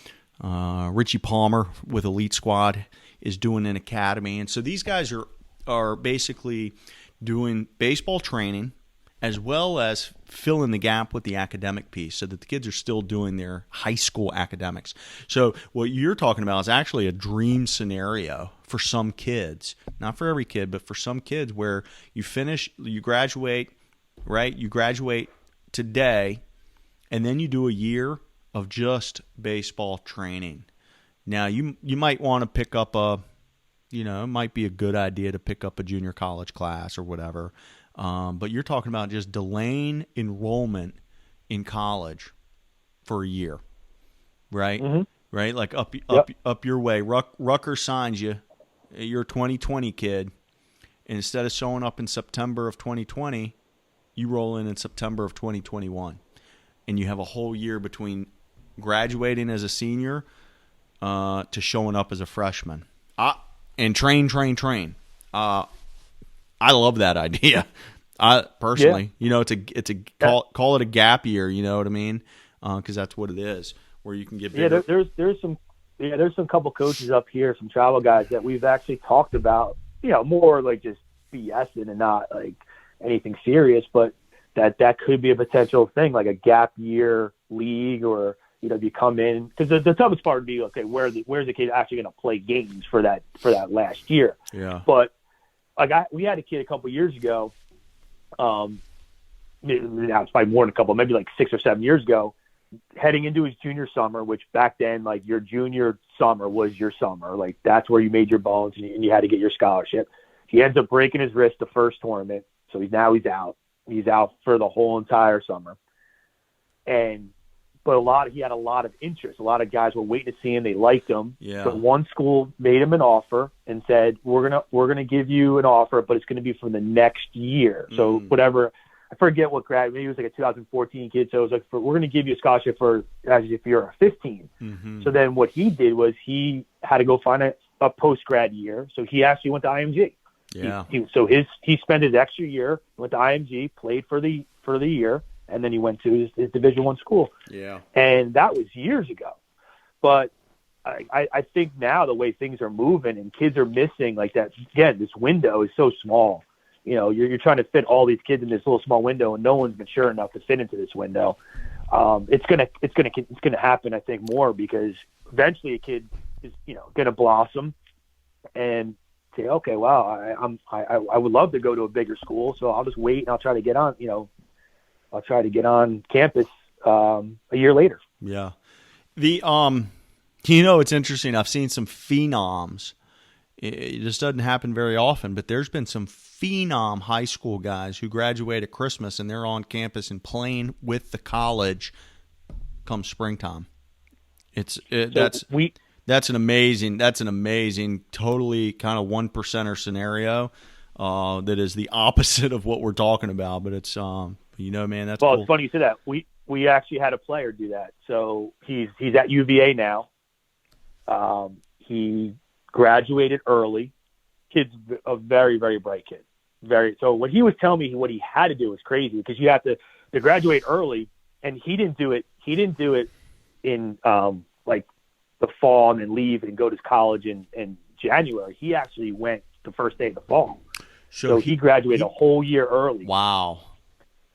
Richie Palmer with Elite Squad is doing an academy. And so these guys are basically doing baseball training as well as fill in the gap with the academic piece so that the kids are still doing their high school academics. So what you're talking about is actually a dream scenario for some kids, not for every kid, but for some kids where you graduate, right? You graduate today, and then you do a year of just baseball training. Now, you might want to pick up a you know, it might be a good idea to pick up a junior college class or whatever. But you're talking about just delaying enrollment in college for a year, right? Mm-hmm. Right? Like up your way. Rutgers signs you. You're a 2020 kid. And instead of showing up in September of 2020, you roll in September of 2021. And you have a whole year between graduating as a senior to showing up as a freshman. And train. I love that idea. I personally, you know, it's a call it a gap year. You know what I mean? Because that's what it is, where you can get bigger. There's some couple coaches up here, some travel guys that we've actually talked about. You know, more like just BSing and not like anything serious, but that could be a potential thing, like a gap year league, or you know, if you come in, because the toughest part would be, okay, where's the kid actually going to play games for that last year? Yeah. But like we had a kid a couple years ago. Now it's probably more than a couple, maybe like 6 or 7 years ago, heading into his junior summer, which back then, like your junior summer was your summer. Like that's where you made your bones and you had to get your scholarship. He ends up breaking his wrist the first tournament. So he's out. He's out for the whole entire summer. But he had a lot of interest. A lot of guys were waiting to see him. They liked him. Yeah. But one school made him an offer and said, "We're gonna give you an offer, but it's gonna be for the next year." So whatever, I forget what grad. Maybe it was like a 2014 kid. So it was like, we're going to give you a scholarship for as if you're a 15. Mm-hmm. So then what he did was he had to go find a post grad year. So he actually went to IMG. Yeah. He spent his extra year, went to IMG, played for the year, and then he went to his Division I school. Yeah. And that was years ago. But I think now the way things are moving and kids are missing, like that, again, this window is so small. You know, you're trying to fit all these kids in this little small window, and no one's mature enough to fit into this window. It's gonna happen, I think, more because eventually a kid is, you know, gonna blossom and say, okay, wow, I would love to go to a bigger school, so I'll just wait and I'll try to get on, you know, I'll try to get on campus a year later. Yeah. You know, it's interesting. I've seen some phenoms. It just doesn't happen very often, but there's been some phenom high school guys who graduate at Christmas and they're on campus and playing with the college come springtime. That's an amazing, totally kind of 1%er scenario that is the opposite of what we're talking about. But it's you know, man, that's cool. It's funny you say that. We actually had a player do that. So he's at UVA now. He graduated early. Kid's a very, very bright kid. So what he was telling me, what he had to do was crazy, because you have to graduate early, and he didn't do it. He didn't do it in like the fall and then leave and go to college in January. He actually went the first day of the fall. So he graduated a whole year early. Wow.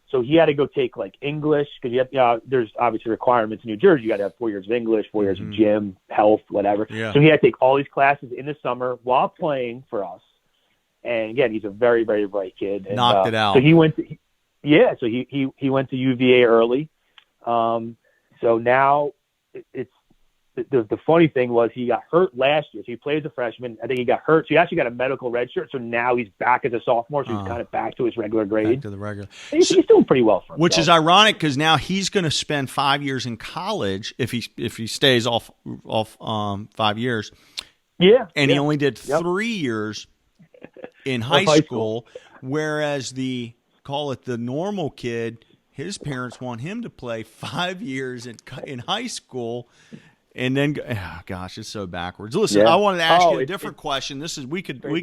So he had to go take like English, because there's obviously requirements in New Jersey. You got to have 4 years of English, 4 years of gym, health, whatever. Yeah. So he had to take all these classes in the summer while playing for us. And again, he's a very, very bright kid. And, knocked it out. So he went to, So he went to UVA early. So now it's the funny thing was he got hurt last year. So he played as a freshman. I think he got hurt. So he actually got a medical red shirt. So now he's back as a sophomore. So he's kind of back to his regular grade. Back to the regular. He's doing pretty well for himself. Which is ironic, because now he's going to spend 5 years in college if he stays off 5 years. Yeah. And he only did 3 years in high school, whereas the normal kid, his parents want him to play 5 years in high school. And then, oh gosh, it's so backwards. Listen, I wanted to ask you a different question. This is we could you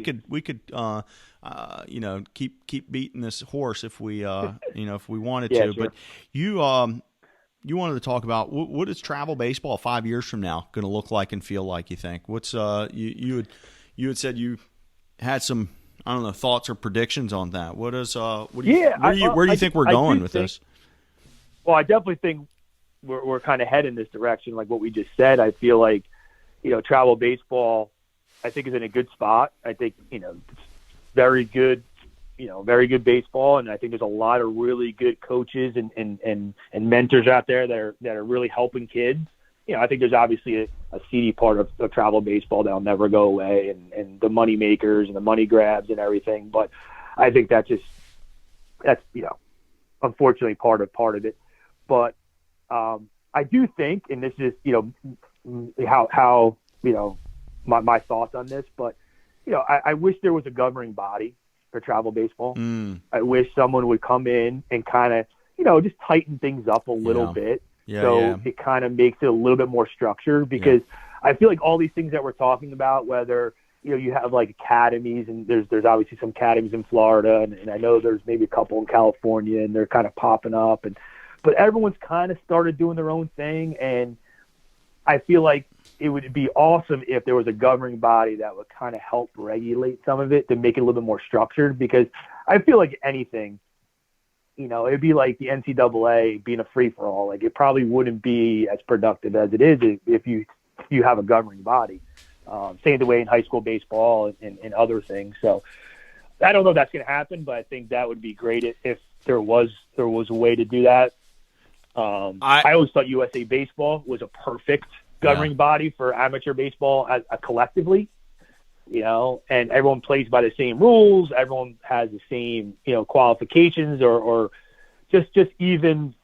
know, keep beating this horse if we you know, if we wanted to. Sure. But you wanted to talk about what is travel baseball 5 years from now going to look like and feel like? You think? What's you had said you had some, I don't know, thoughts or predictions on that. What is where do you think we're going with this? Well, I definitely think we're kind of heading this direction, like what we just said. I feel like, you know, travel baseball, I think, is in a good spot. I think, you know, it's very good baseball, and I think there's a lot of really good coaches and mentors out there that are really helping kids. I think there's obviously a seedy part of travel baseball that'll never go away, and the money makers and the money grabs and everything. But I think that's unfortunately part of it. But I do think, and this is how my thoughts on this, but I wish there was a governing body for travel baseball. I wish someone would come in and kind of just tighten things up a little bit. It kind of makes it a little bit more structured, because I feel like all these things that we're talking about, whether you have like academies, and there's obviously some academies in Florida, and I know there's maybe a couple in California, and they're kind of popping up, but everyone's kind of started doing their own thing, and I feel like it would be awesome if there was a governing body that would kind of help regulate some of it to make it a little bit more structured, because I feel like anything, it'd be like the NCAA being a free-for-all. Like, it probably wouldn't be as productive as it is if you have a governing body. Same the way in high school baseball and other things. So I don't know if that's going to happen, but I think that would be great if there was a way to do that. I always thought USA Baseball was a perfect governing body for amateur baseball collectively, and everyone plays by the same rules. Everyone has the same, qualifications or just even,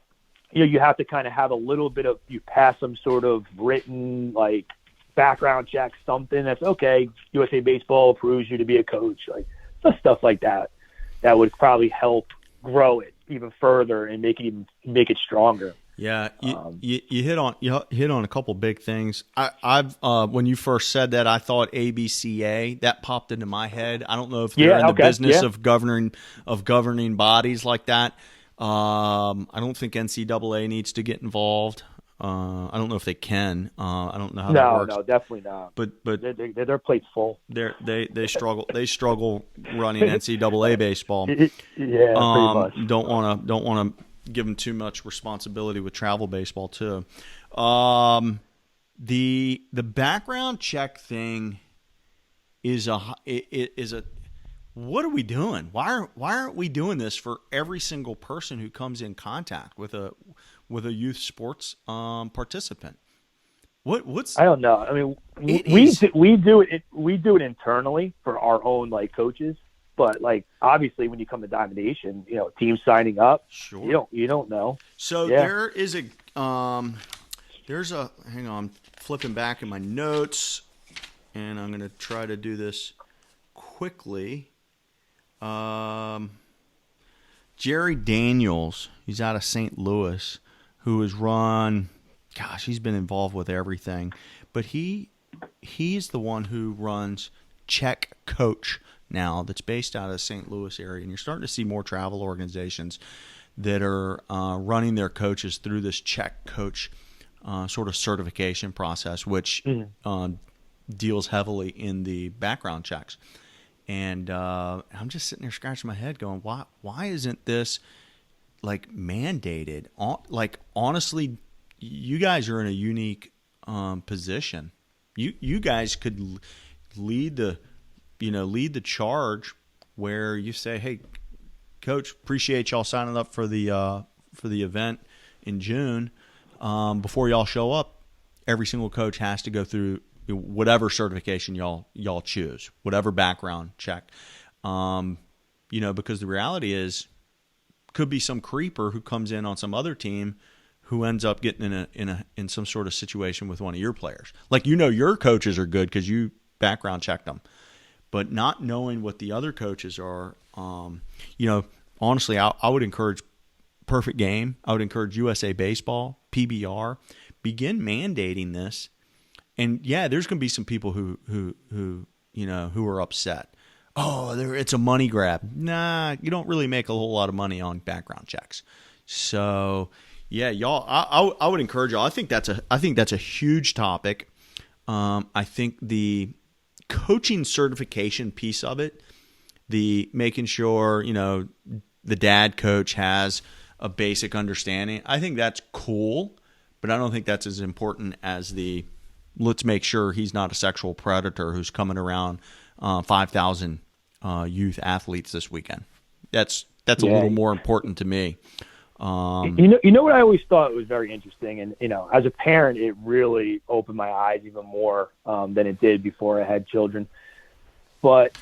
you have to kind of have a little bit of, you pass some sort of written, like, background check, something that's okay. USA Baseball approves you to be a coach, like stuff like that. That would probably help grow it even further and make it stronger. Yeah, you hit on a couple big things. I've when you first said that, I thought ABCA. That popped into my head. I don't know if they're in the business of governing bodies like that. I don't think NCAA needs to get involved. I don't know if they can. I don't know how that works. No, definitely not. But their plate's full. They struggle. They struggle running NCAA baseball. Pretty much. Don't want to give them too much responsibility with travel baseball too. The background check thing is a what are we doing? Why aren't we doing this for every single person who comes in contact with a youth sports participant? What's I don't know. I mean, we do it internally for our own like coaches. But like obviously, when you come to Diamond Nation, teams signing up, sure, you don't know. So there is a hang on, flipping back in my notes, and I'm going to try to do this quickly. Jerry Daniels, he's out of St. Louis, who has run. Gosh, he's been involved with everything, but he's the one who runs Check Coach now, that's based out of the St. Louis area, and you're starting to see more travel organizations that are running their coaches through this Check Coach sort of certification process, which deals heavily in the background checks. And I'm just sitting there scratching my head, going, why isn't this like mandated? Like, honestly, you guys are in a unique position. You guys could lead the charge where you say, hey, coach, appreciate y'all signing up for the event in June. Before y'all show up, every single coach has to go through whatever certification y'all choose, whatever background check. Because the reality is, could be some creeper who comes in on some other team who ends up getting in some sort of situation with one of your players. Like, your coaches are good because you background checked them. But not knowing what the other coaches are, honestly, I would encourage Perfect Game. I would encourage USA Baseball, PBR, begin mandating this. And yeah, there's going to be some people who are upset. Oh, it's a money grab. Nah, you don't really make a whole lot of money on background checks. So yeah, y'all, I would encourage y'all. I think that's a huge topic. I think the coaching certification piece of it, the making sure the dad coach has a basic understanding, I think that's cool, but I don't think that's as important as the let's make sure he's not a sexual predator who's coming around 5,000 youth athletes this weekend. That's a little more important to me. You know what I always thought was very interesting, and as a parent, it really opened my eyes even more than it did before I had children. But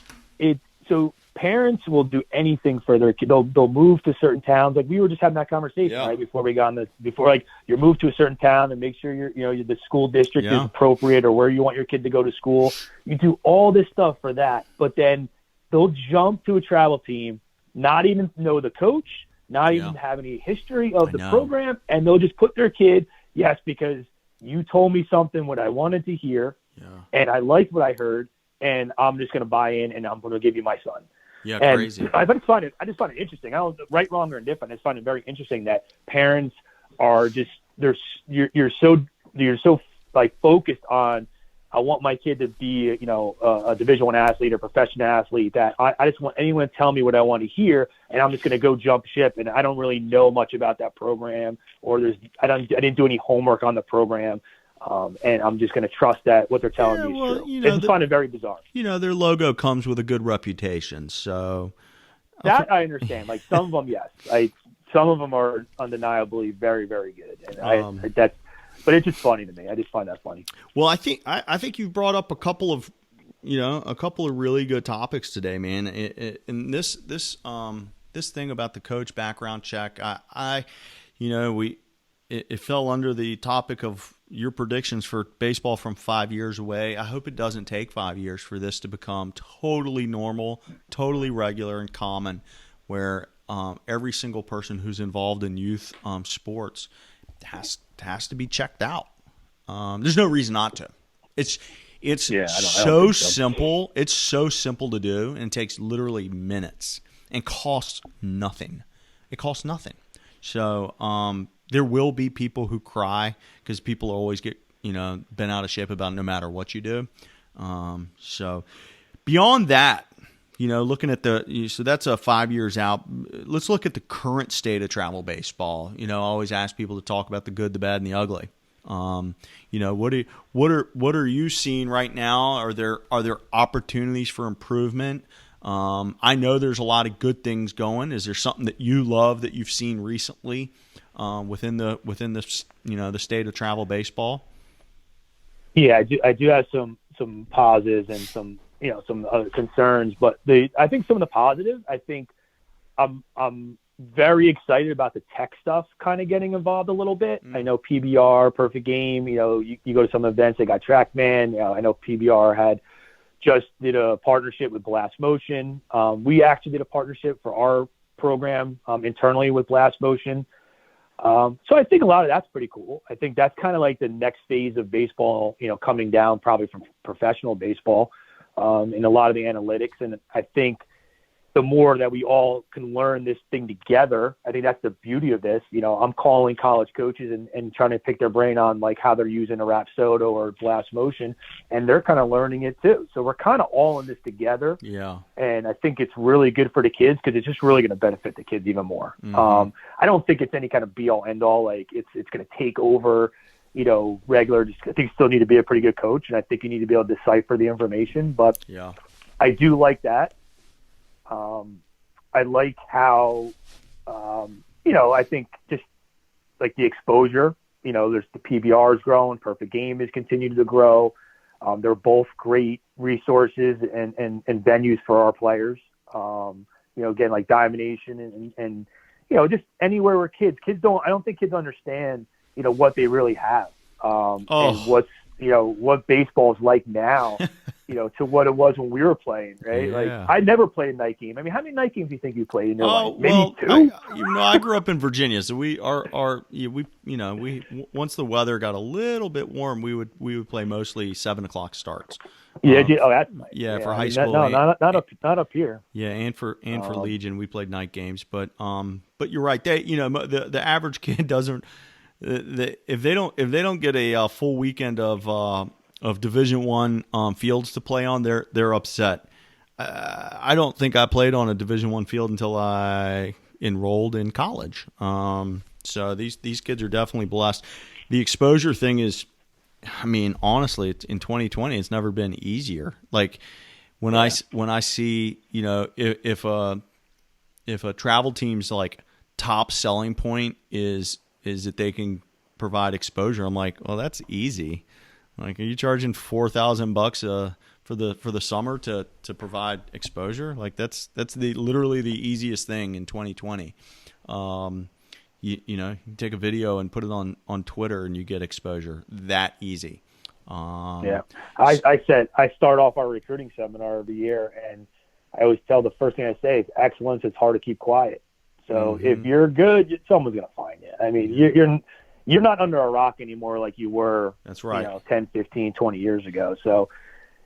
so parents will do anything for their kid. They'll move to certain towns. Like we were just having that conversation right before we got on this. Before, like, you're moved to a certain town and make sure the school district is appropriate or where you want your kid to go to school. You do all this stuff for that, but then they'll jump to a travel team, not even know the coach, not even have any history of the program, and they'll just put their kid, because you told me something what I wanted to hear, and I liked what I heard, and I'm just going to buy in, and I'm going to give you my son. Yeah, and crazy. I just find it interesting. I don't right, wrong, or indifferent. I just find it very interesting that parents are just you're so like focused on, I want my kid to be, a Division I athlete or professional athlete, that I just want anyone to tell me what I want to hear, and I'm just going to go jump ship, and I don't really know much about that program, or I didn't do any homework on the program, and I'm just going to trust that what they're telling me is true. I just find it very bizarre. Their logo comes with a good reputation, so that I understand. Like some of them, yes, some of them are undeniably very, very good, and but it's just funny to me. I just find that funny. Well, I think you've brought up a couple of really good topics today, man. And this thing about the coach background check, it fell under the topic of your predictions for baseball from 5 years away. I hope it doesn't take 5 years for this to become totally normal, totally regular and common, where every single person who's involved in youth sports has to be checked out. There's no reason not to. It's so simple. It's so simple to do, and it takes literally minutes and costs nothing. It costs nothing. So there will be people who cry because people always get bent out of shape about no matter what you do. So beyond that, looking at so that's 5 years out. Let's look at the current state of travel baseball. I always ask people to talk about the good, the bad, and the ugly. What are you seeing right now? Are there opportunities for improvement? I know there's a lot of good things going. Is there something that you love that you've seen recently within the state of travel baseball? Yeah, I do have some positives and some concerns, but I think some of the positives, I think I'm very excited about the tech stuff kind of getting involved a little bit. I know PBR, Perfect Game, you go to some events, they got TrackMan. I know PBR just did a partnership with Blast Motion. We actually did a partnership for our program internally with Blast Motion. So I think a lot of that's pretty cool. I think that's kind of like the next phase of baseball, coming down probably from professional baseball. In a lot of the analytics. And I think the more that we all can learn this thing together, I think that's the beauty of this. I'm calling college coaches and trying to pick their brain on like how they're using a Rapsodo or Blast Motion, and they're kind of learning it too. So we're kind of all in this together. Yeah. And I think it's really good for the kids because it's just really going to benefit the kids even more. Mm-hmm. I don't think it's any kind of be all end all. Like it's going to take over, regular. I think you still need to be a pretty good coach, and I think you need to be able to decipher the information. But I do like that. I like how, I think just like the exposure. There's the PBR is growing, Perfect Game is continuing to grow. They're both great resources and venues for our players. Again, like Diamond Nation and just anywhere where kids don't. I don't think kids understand. What they really have, and what baseball is like now, to what it was when we were playing, right? Yeah. Like I never played a night game. I mean, how many night games do you think you played in your life? Maybe two? I grew up in Virginia, so we once the weather got a little bit warm, we would play mostly 7:00 starts. Yeah. That's nice. Yeah, for high school. Not up here. Yeah, and for Legion, we played night games. But you're right. They the average kid doesn't. If they don't get a full weekend of Division I fields to play on, they're upset. I don't think I played on a Division I field until I enrolled in college. So these kids are definitely blessed. The exposure thing is, I mean, honestly, in 2020, it's never been easier. Like when I see, if a travel team's like top selling point is that they can provide exposure. I'm like, well, that's easy. Like, are you charging $4,000 for the summer to provide exposure? Like, that's literally the easiest thing in 2020. You know, you take a video and put it on Twitter and you get exposure. That easy. Yeah. I start off our recruiting seminar every year, and I always tell the first thing I say is excellence is hard to keep quiet. So if you're good, someone's going to find you. I mean, you're not under a rock anymore like you were. That's right. 10, 15, 20 years ago. So,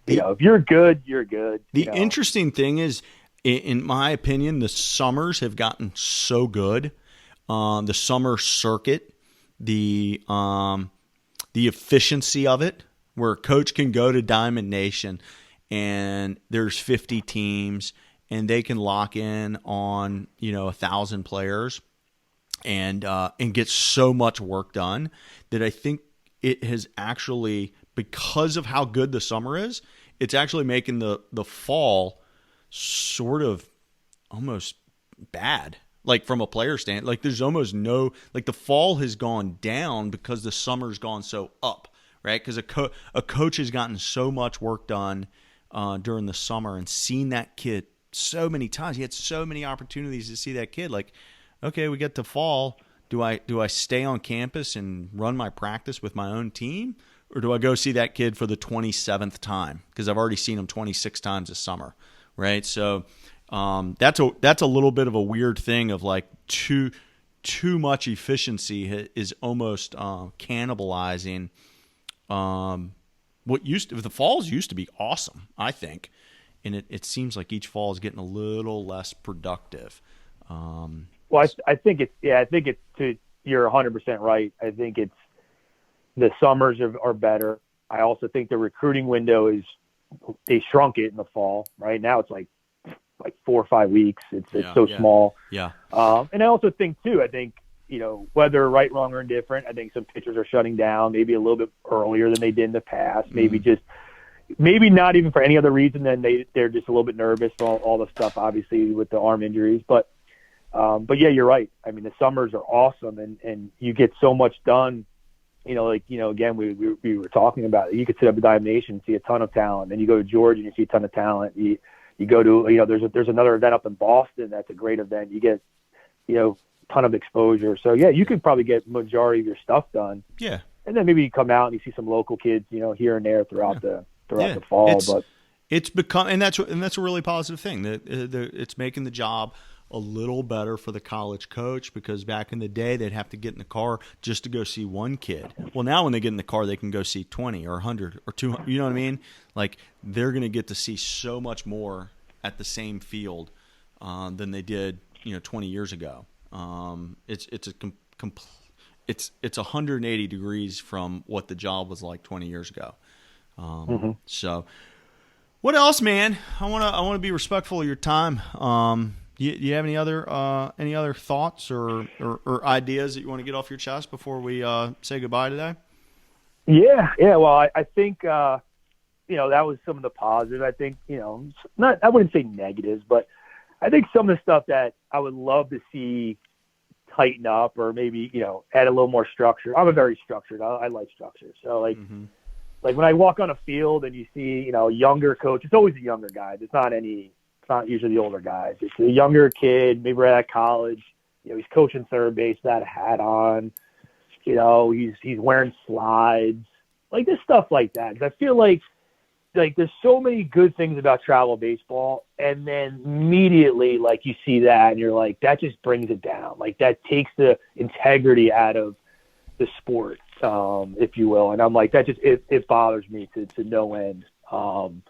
if you're good, you're good. The interesting thing is, in my opinion, the summers have gotten so good. The summer circuit, the efficiency of it, where a coach can go to Diamond Nation and there's 50 teams and they can lock in on 1,000 players and get so much work done that I think it has actually, because of how good the summer is, it's actually making the fall sort of almost bad. Like, from a player stand, like, there's almost no, like, the fall has gone down because the summer's gone so up, right? Because a coach has gotten so much work done during the summer and seen that kid so many times. He had so many opportunities to see that kid. Like, okay, we get to fall. Do I stay on campus and run my practice with my own team? Or do I go see that kid for the 27th time? Because I've already seen him 26 times this summer, right? So that's a little bit of a weird thing of, like, too much efficiency is almost cannibalizing what the falls used to be awesome, I think, and it seems like each fall is getting a little less productive. Well, I think it's you're 100% right. I think it's the summers are better. I also think the recruiting window they shrunk it in the fall. Right now it's like 4 or 5 weeks. It's so small. Yeah. And I also think too, whether right, wrong, or indifferent, I think some pitchers are shutting down maybe a little bit earlier than they did in the past. Maybe not even for any other reason than they're just a little bit nervous for all the stuff, obviously, with the arm injuries. But yeah, you're right. I mean, the summers are awesome and you get so much done. Again, we were talking about it. You could sit up at Diamond Nation and see a ton of talent. Then you go to Georgia and you see a ton of talent. You go to, there's another event up in Boston that's a great event. You get, ton of exposure. So, yeah, you could probably get majority of your stuff done. Yeah. And then maybe you come out and you see some local kids, here and there throughout the fall. But it's become, and that's a really positive thing. That it's making the job a little better for the college coach, because back in the day they'd have to get in the car just to go see one kid. Well, now when they get in the car, they can go see 20 or 100 or 200. You know what I mean? Like, they're going to get to see so much more at the same field than they did, 20 years ago. It's 180 degrees from what the job was like 20 years ago. So, what else, man? I want to be respectful of your time. You have any other thoughts or ideas that you want to get off your chest before we say goodbye today? Yeah. Well, I think that was some of the positives. I think I wouldn't say negatives, but I think some of the stuff that I would love to see tighten up, or maybe add a little more structure. I'm a very structured. I like structure. So like when I walk on a field and you see a younger coach, it's always a younger guy. It's not usually the older guys. It's a younger kid, maybe right at college. He's coaching third base without a hat on. He's wearing slides, like this stuff like that. Because I feel like there's so many good things about travel baseball, and then immediately you see that and you're like, that just brings it down. Like, that takes the integrity out of the sport, if you will. And I'm like, that just it bothers me to no end. And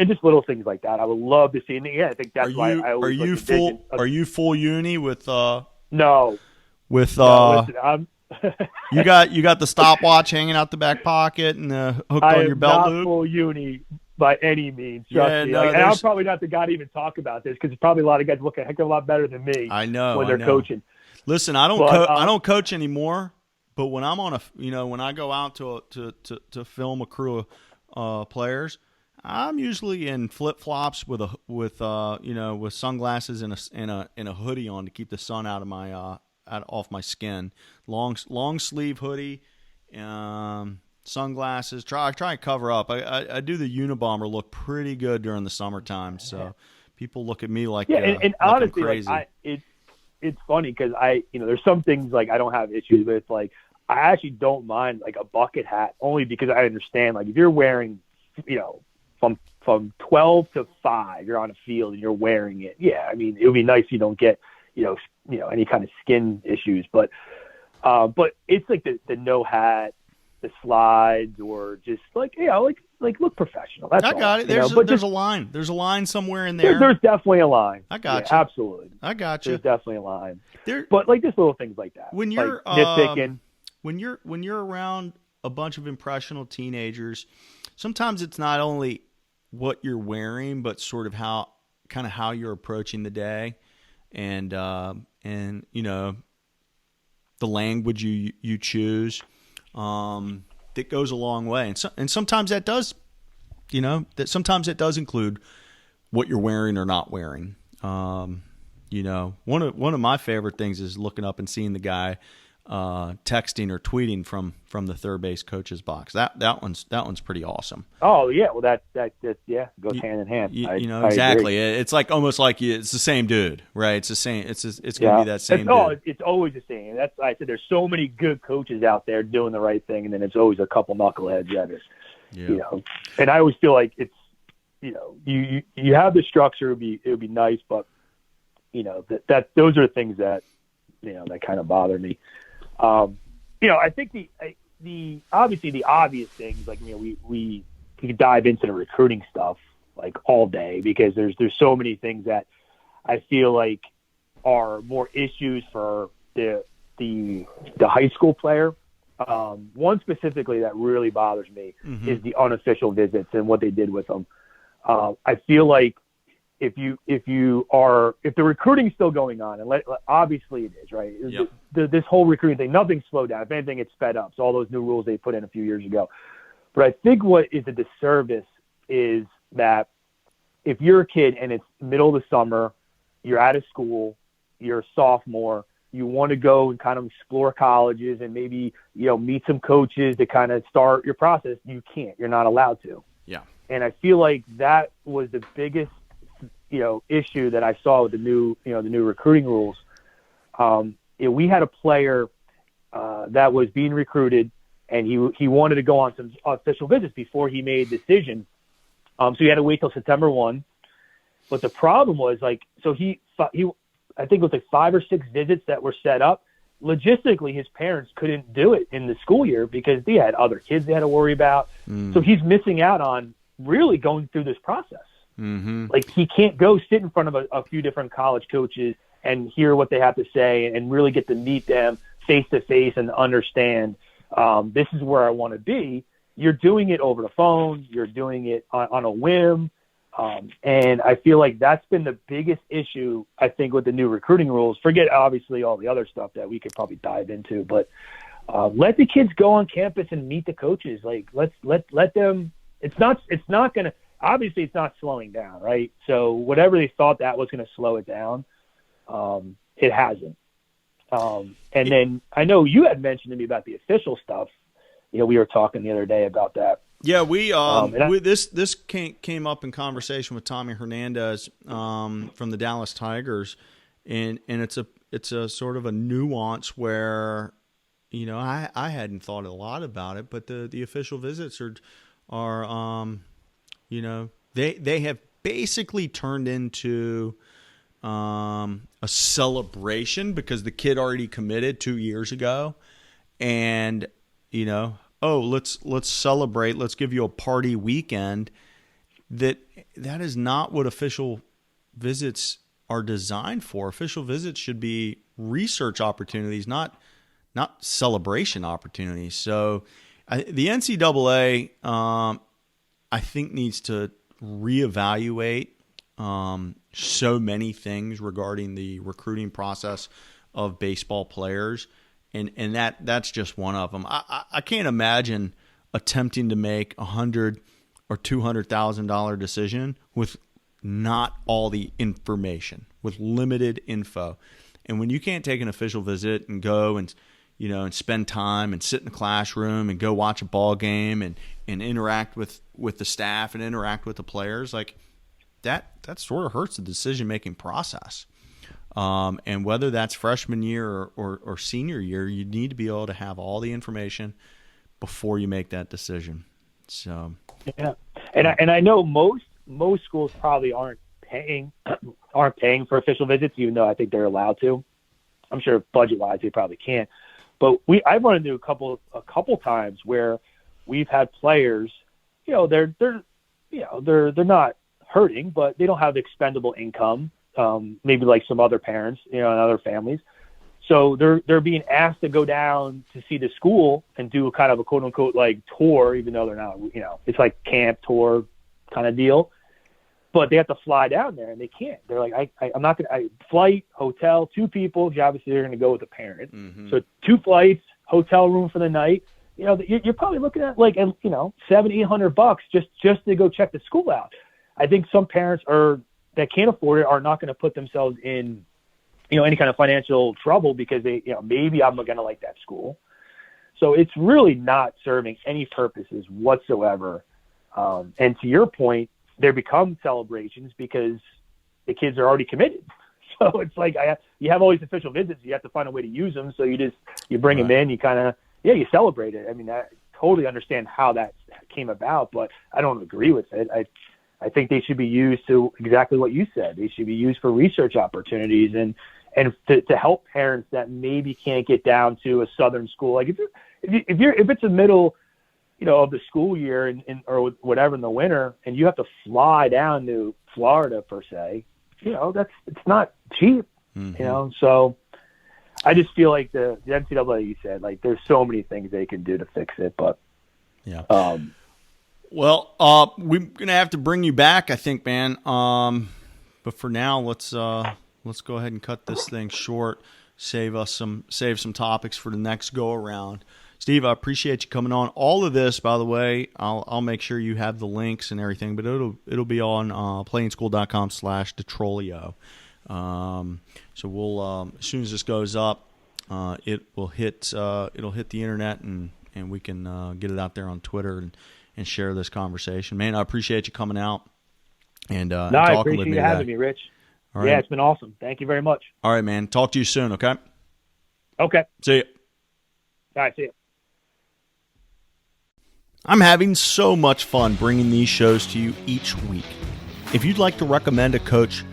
just little things like that. I would love to see. And yeah, I think that's why I always Are you full uni with No. With no, listen, you got the stopwatch hanging out the back pocket and hooked on your belt loop? I am not full uni by any means. Trust me. And I'm probably not the guy to even talk about this, because probably a lot of guys look a heck of a lot better than me. I know when they're coaching. Listen, I don't coach anymore, but when I'm on when I go out to film a crew of players, I'm usually in flip flops with sunglasses and a hoodie on to keep the sun out of my off my skin. Long sleeve hoodie, sunglasses. I try and cover up. I do the Unabomber look pretty good during the summertime, so people look at me like and like honestly, I'm crazy. It's funny because there's some things like I don't have issues with. Like I actually don't mind like a bucket hat only because I understand like if you're wearing from 12 to 5 you're on a field and you're wearing it. Yeah, I mean it would be nice if you don't get any kind of skin issues, but it's like the no hat, the slides, or just like look professional. That's I got all, it. There's a line. There's a line somewhere in there. There's definitely a line. I got you. Absolutely. I got you. There's definitely a line. There, but like just little things like that. When you're like nitpicking. When you're around a bunch of impressionable teenagers, sometimes it's not only what you're wearing, but sort of how you're approaching the day, and the language you choose, that goes a long way. And sometimes that does, sometimes it does include what you're wearing or not wearing. One of my favorite things is looking up and seeing the guy texting or tweeting from the third base coach's box. That one's pretty awesome. Oh yeah, well that goes hand in hand. Exactly. It's like almost like it's the same dude, right? It's the same. It's going to be that same dude. It's always the same. That's I said. There's so many good coaches out there doing the right thing, and then it's always a couple knuckleheads that is, And I always feel like it's, you have the structure. It would be nice, but that those are things that that kind of bother me. I think the obviously the obvious things, like, we could dive into the recruiting stuff like all day, because there's so many things that I feel like are more issues for the high school player. One specifically that really bothers me is the unofficial visits and what they did with them. I feel like if the recruiting's still going on, and obviously it is, right? Yep. This whole recruiting thing, nothing's slowed down. If anything, it's sped up. So all those new rules they put in a few years ago. But I think what is a disservice is that if you're a kid and it's middle of the summer, you're out of school, you're a sophomore, you want to go and kind of explore colleges and maybe, meet some coaches to kind of start your process, you can't. You're not allowed to. Yeah. And I feel like that was the biggest issue that I saw with the new recruiting rules. We had a player that was being recruited, and he wanted to go on some official visits before he made a decision. So he had to wait till September 1. But the problem was, I think it was like 5 or 6 visits that were set up. Logistically, his parents couldn't do it in the school year because they had other kids they had to worry about. So he's missing out on really going through this process. Mm-hmm. Like, he can't go sit in front of a few different college coaches and hear what they have to say and really get to meet them face to face and understand, this is where I want to be. You're doing it over the phone. You're doing it on a whim. And I feel like that's been the biggest issue, I think, with the new recruiting rules. Forget, obviously, all the other stuff that we could probably dive into, but let the kids go on campus and meet the coaches. Like, let them. It's not going to. Obviously, it's not slowing down, right? So whatever they thought that was going to slow it down, it hasn't. And then I know you had mentioned to me about the official stuff. We were talking the other day about that. Yeah, this came up in conversation with Tommy Hernandez from the Dallas Tigers, and it's a sort of a nuance where I hadn't thought a lot about it, but the official visits are they have basically turned into a celebration because the kid already committed 2 years ago, and let's celebrate, let's give you a party weekend. That is not what official visits are designed for. Official visits should be research opportunities, not celebration opportunities. So the NCAA, I think, needs to reevaluate so many things regarding the recruiting process of baseball players. And that's just one of them. I can't imagine attempting to make 100 or $200,000 decision with not all the information, with limited info. And when you can't take an official visit and go and spend time and sit in the classroom and go watch a ball game and interact with the staff and interact with the players, like that sort of hurts the decision-making process. And whether that's freshman year or senior year, you need to be able to have all the information before you make that decision. So yeah, and I know most schools probably aren't paying for official visits, even though I think they're allowed to. I'm sure budget-wise they probably can't. But I've run into a couple times where we've had players, they're not hurting, but they don't have expendable income. Maybe like some other parents, and other families. So they're being asked to go down to see the school and do a kind of a quote unquote like tour, even though they're not, it's like camp tour kind of deal. But they have to fly down there and they can't. They're like, I'm not going to flight, hotel, 2 people. Obviously they're going to go with a parent. Mm-hmm. So 2 flights, hotel room for the night. You're probably looking at like, $700-800 just to go check the school out. I think some parents that can't afford it are not going to put themselves in, any kind of financial trouble because they, maybe I'm going to like that school. So it's really not serving any purposes whatsoever. And to your point, there become celebrations because the kids are already committed. So it's like you have all these official visits. You have to find a way to use them. So you bring them in. You kind of you celebrate it. I mean, I totally understand how that came about, but I don't agree with it. I think they should be used to exactly what you said. They should be used for research opportunities and to help parents that maybe can't get down to a southern school. Like if it's a middle, of the school year or whatever in the winter, and you have to fly down to Florida per se, it's not cheap. Mm-hmm. So I just feel like the NCAA, you said, like there's so many things they can do to fix it, but yeah. Well, we're gonna have to bring you back, I think, man. But for now, let's go ahead and cut this thing short. Save some topics for the next go around. Steve, I appreciate you coming on. All of this, by the way, I'll make sure you have the links and everything, but it'll be on playinschool.com/DiTrolio. So we'll as soon as this goes up, it'll hit the internet and we can get it out there on Twitter and share this conversation. Man, I appreciate you coming out and talking with me. I appreciate you having me, Rich. All right. Yeah, it's been awesome. Thank you very much. All right, man. Talk to you soon, okay? Okay. See you. All right, see you. I'm having so much fun bringing these shows to you each week. If you'd like to recommend a coach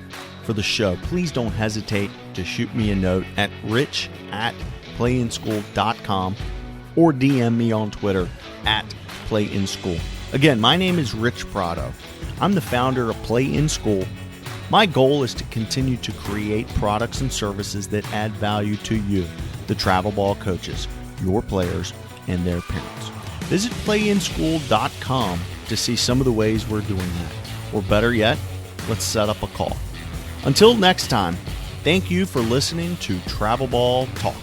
for the show, please don't hesitate to shoot me a note at rich@playinschool.com or DM me on Twitter @playinschool. Again, my name is Rich Prado. I'm the founder of Play in School. My goal is to continue to create products and services that add value to you, the travel ball coaches, your players, and their parents. Visit playinschool.com to see some of the ways we're doing that. Or better yet, let's set up a call. Until next time, thank you for listening to Travel Ball Talk.